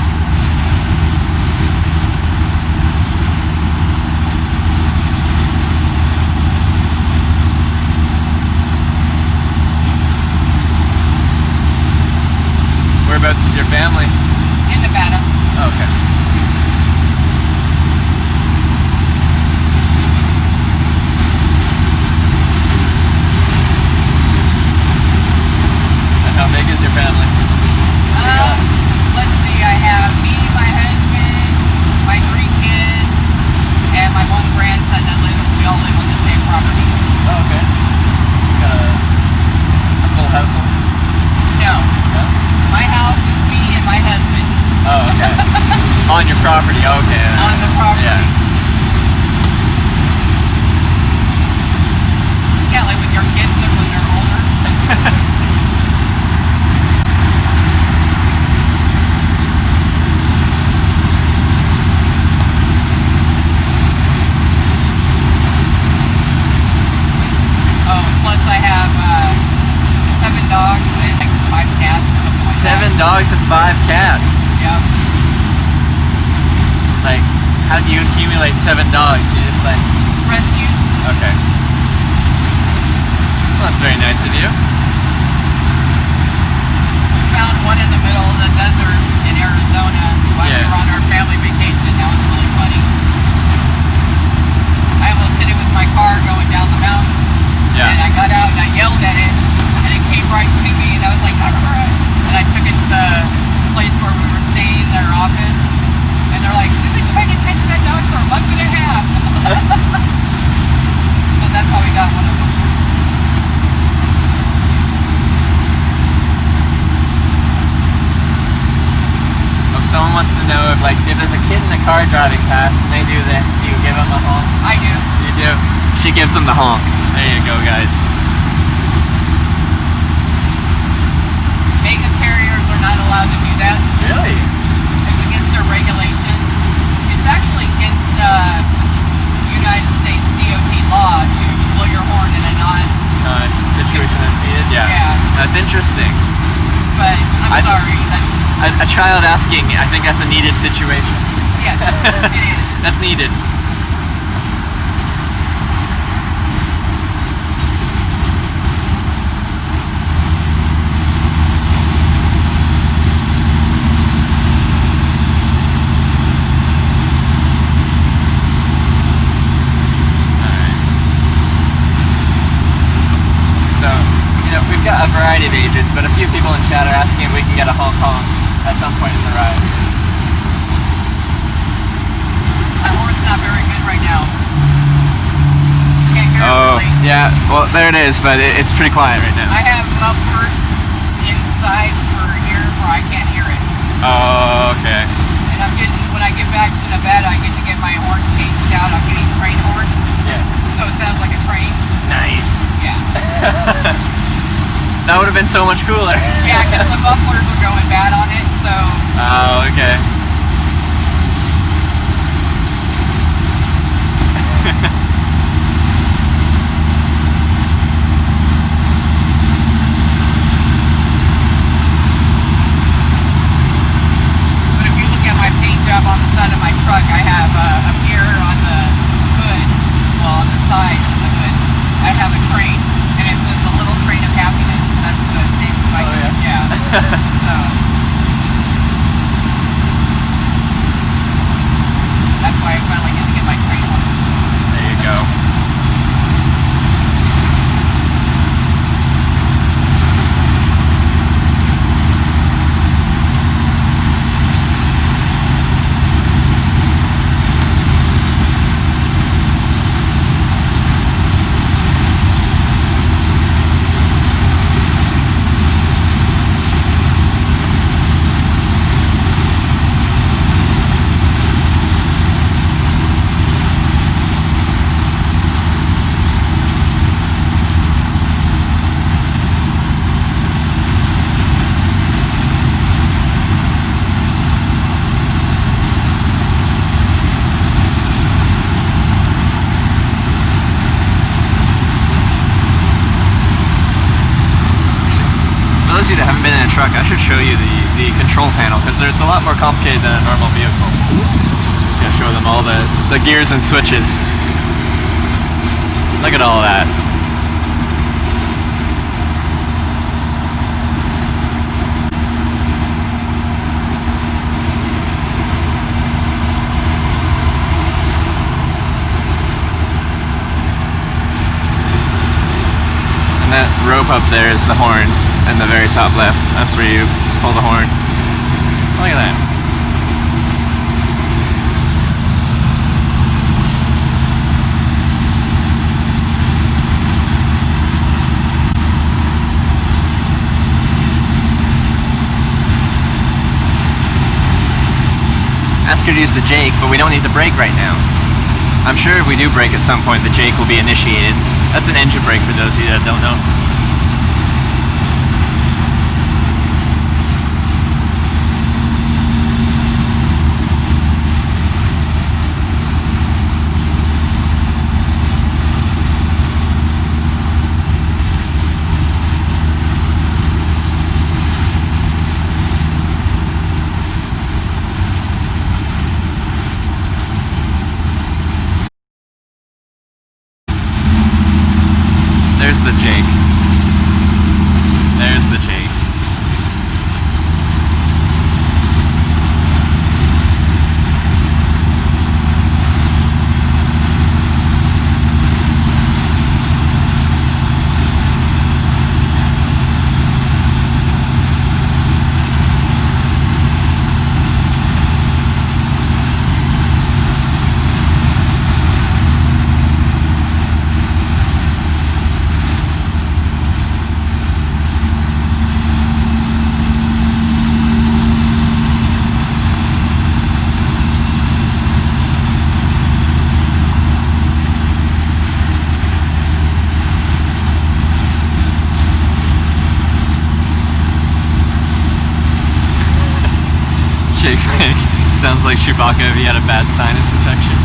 7 dogs and 5 cats. Yep. Like, how do you accumulate 7 dogs? You just like... Rescue. Okay. Well, that's very nice of you. Found one in the middle of the desert in Arizona while we were on our family vacation. That was really funny. I almost hit it with my car going down the mountain. Yeah. And I got out and I yelled at it, and it came right to me, and I was like, "Arr!" And I took it to the place where we were staying, their office, and they're like, "We've been trying to catch that dog for a month and a half." So that's how we got one of them. If someone wants to know if, like, if there's a kid in the car driving past and they do this, do you give them a honk? I do. You do? She gives them the honk. There you go, guys. Mega carriers are not allowed to do that. Really? It's against their regulations. It's actually against United States DOT law to blow your horn in a Situation that's needed? Yeah. That's interesting. But I'm sorry. A child asking, I think that's a needed situation. Yes, it is. That's needed. We've got a variety of ages, but a few people in chat are asking if we can get a Hong Kong at some point in the ride. My horn's not very good right now. Can't hear it really. Yeah, well there it is, but it's pretty quiet right now. I have mufflers inside for here where I can't hear it. Oh, okay. And I'm getting, when I get back to Nevada, I get to get my horn changed out. I'm getting train horn. Yeah. So it sounds like a train. Nice. Yeah. That would have been so much cooler. Yeah, because the mufflers were going bad on it, so... Oh, okay. But if you look at my paint job on the side of my truck, I have up here on the hood, well, on the side of the hood, I have a train, and it says the little train of happiness. That's the name of my yeah. So that's why I finally get to get my train on. There you go. For those of you that haven't been in a truck, I should show you the control panel because it's a lot more complicated than a normal vehicle. Just gonna show them all the gears and switches. Look at all that. And that rope up there is the horn in the very top left. That's where you pull the horn. Look at that. Ask her to use the Jake, but we don't need the brake right now. I'm sure if we do brake at some point, the Jake will be initiated. That's an engine brake for those of you that don't know. Sounds like Chewbacca if he had a bad sinus infection.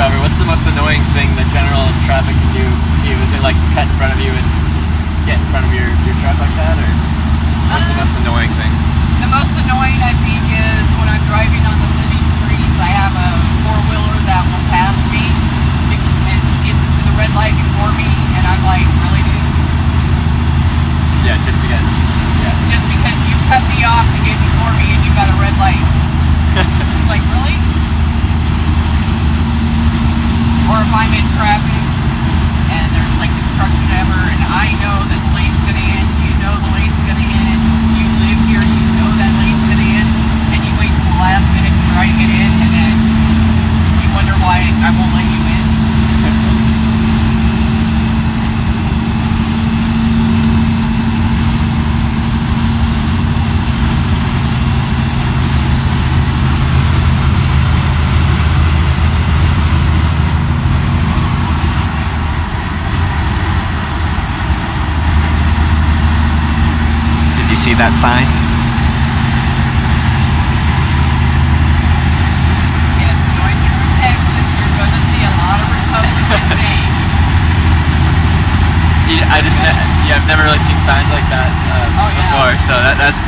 What's the most annoying thing that general traffic can do to you? Is it like cut in front of you and just get in front of your truck like that, or what's the most annoying thing? The most annoying, I think, is when I'm driving on the city streets. I have a four-wheeler that will pass me and gets to the red light before me, and I'm like, really, dude? Yeah, just to get. Yeah. Just because you cut me off to get before me and you got a red light. It's like, really? Or if I'm in traffic and there's like construction ever and I know that the lane's gonna end, you know the lane's gonna end, you live here, you know that lane's gonna end, and you wait till the last minute to try to get in, and then you wonder why I won't let you in. See that sign? If going through Texas, you're going to see a lot of Republican things. I've never really seen signs like that before, so that's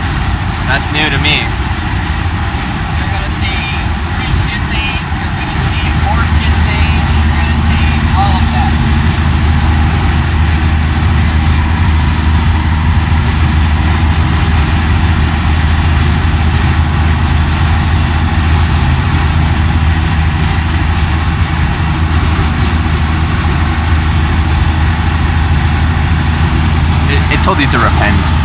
new to me. You're going to see Christian things, you're going to see abortion things, you're going to see all of that. It told you to repent.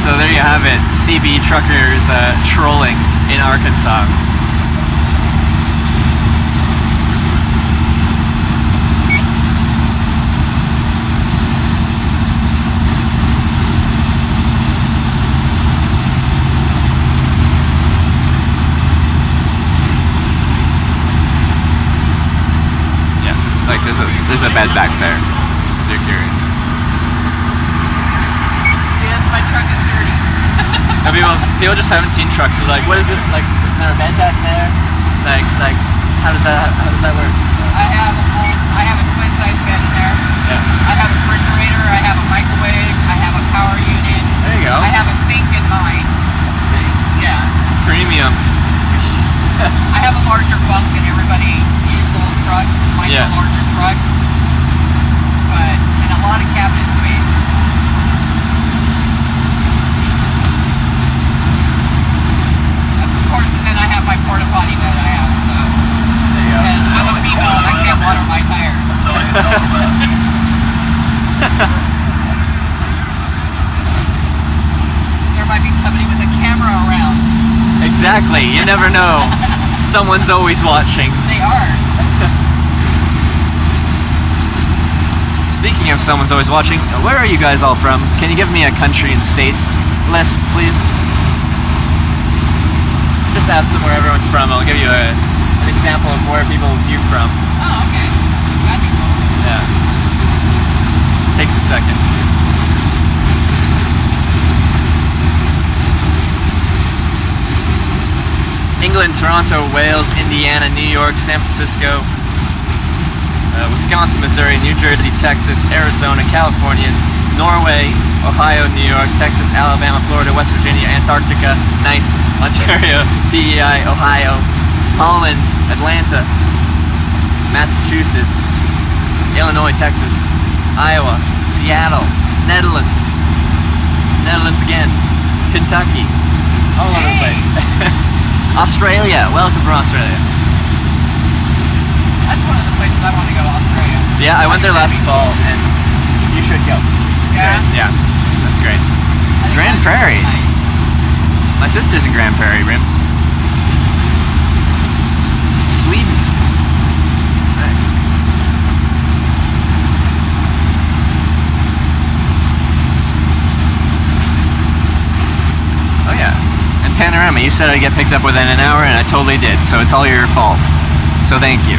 So there you have it, CB truckers trolling in Arkansas. Yeah, like there's a bed back there, if you're curious. My truck is dirty. And people just haven't seen trucks. So like, what is it like? Is there a bed back there? Like, how does that work? I have a twin size bed in there. Yeah. I have a refrigerator. I have a microwave. I have a power unit. There you go. I have a sink in mine. A sink. Yeah. Premium. I have a larger bunk than everybody usual truck. Mine's a larger truck, but and a lot of cabinet space. Of course, and then I have my porta potty that I have. So There you go. because I'm a female and I can't water my tires. Exactly. You never know. Someone's always watching. They are. Speaking of someone's always watching, where are you guys all from? Can you give me a country and state list, please? Just ask them where everyone's from. I'll give you an example of where people view from. Oh, okay. That'd be cool. Yeah. Takes a second. England, Toronto, Wales, Indiana, New York, San Francisco, Wisconsin, Missouri, New Jersey, Texas, Arizona, California, Norway, Ohio, New York, Texas, Alabama, Florida, West Virginia, Antarctica, nice, Ontario, PEI, Ohio, Holland, Atlanta, Massachusetts, Illinois, Texas, Iowa, Seattle, Netherlands again, Kentucky, all over the place. Australia, welcome from Australia. That's one of the places I want to go, Australia. Yeah, I went there last fall, and you should go. It's Yeah? great. Yeah, that's great. I think Grand that's Prairie. nice. My sister's in Grand Prairie, Rims. Sweden. Nice. Oh yeah. And Panorama, you said I'd get picked up within an hour, and I totally did, so it's all your fault. So thank you.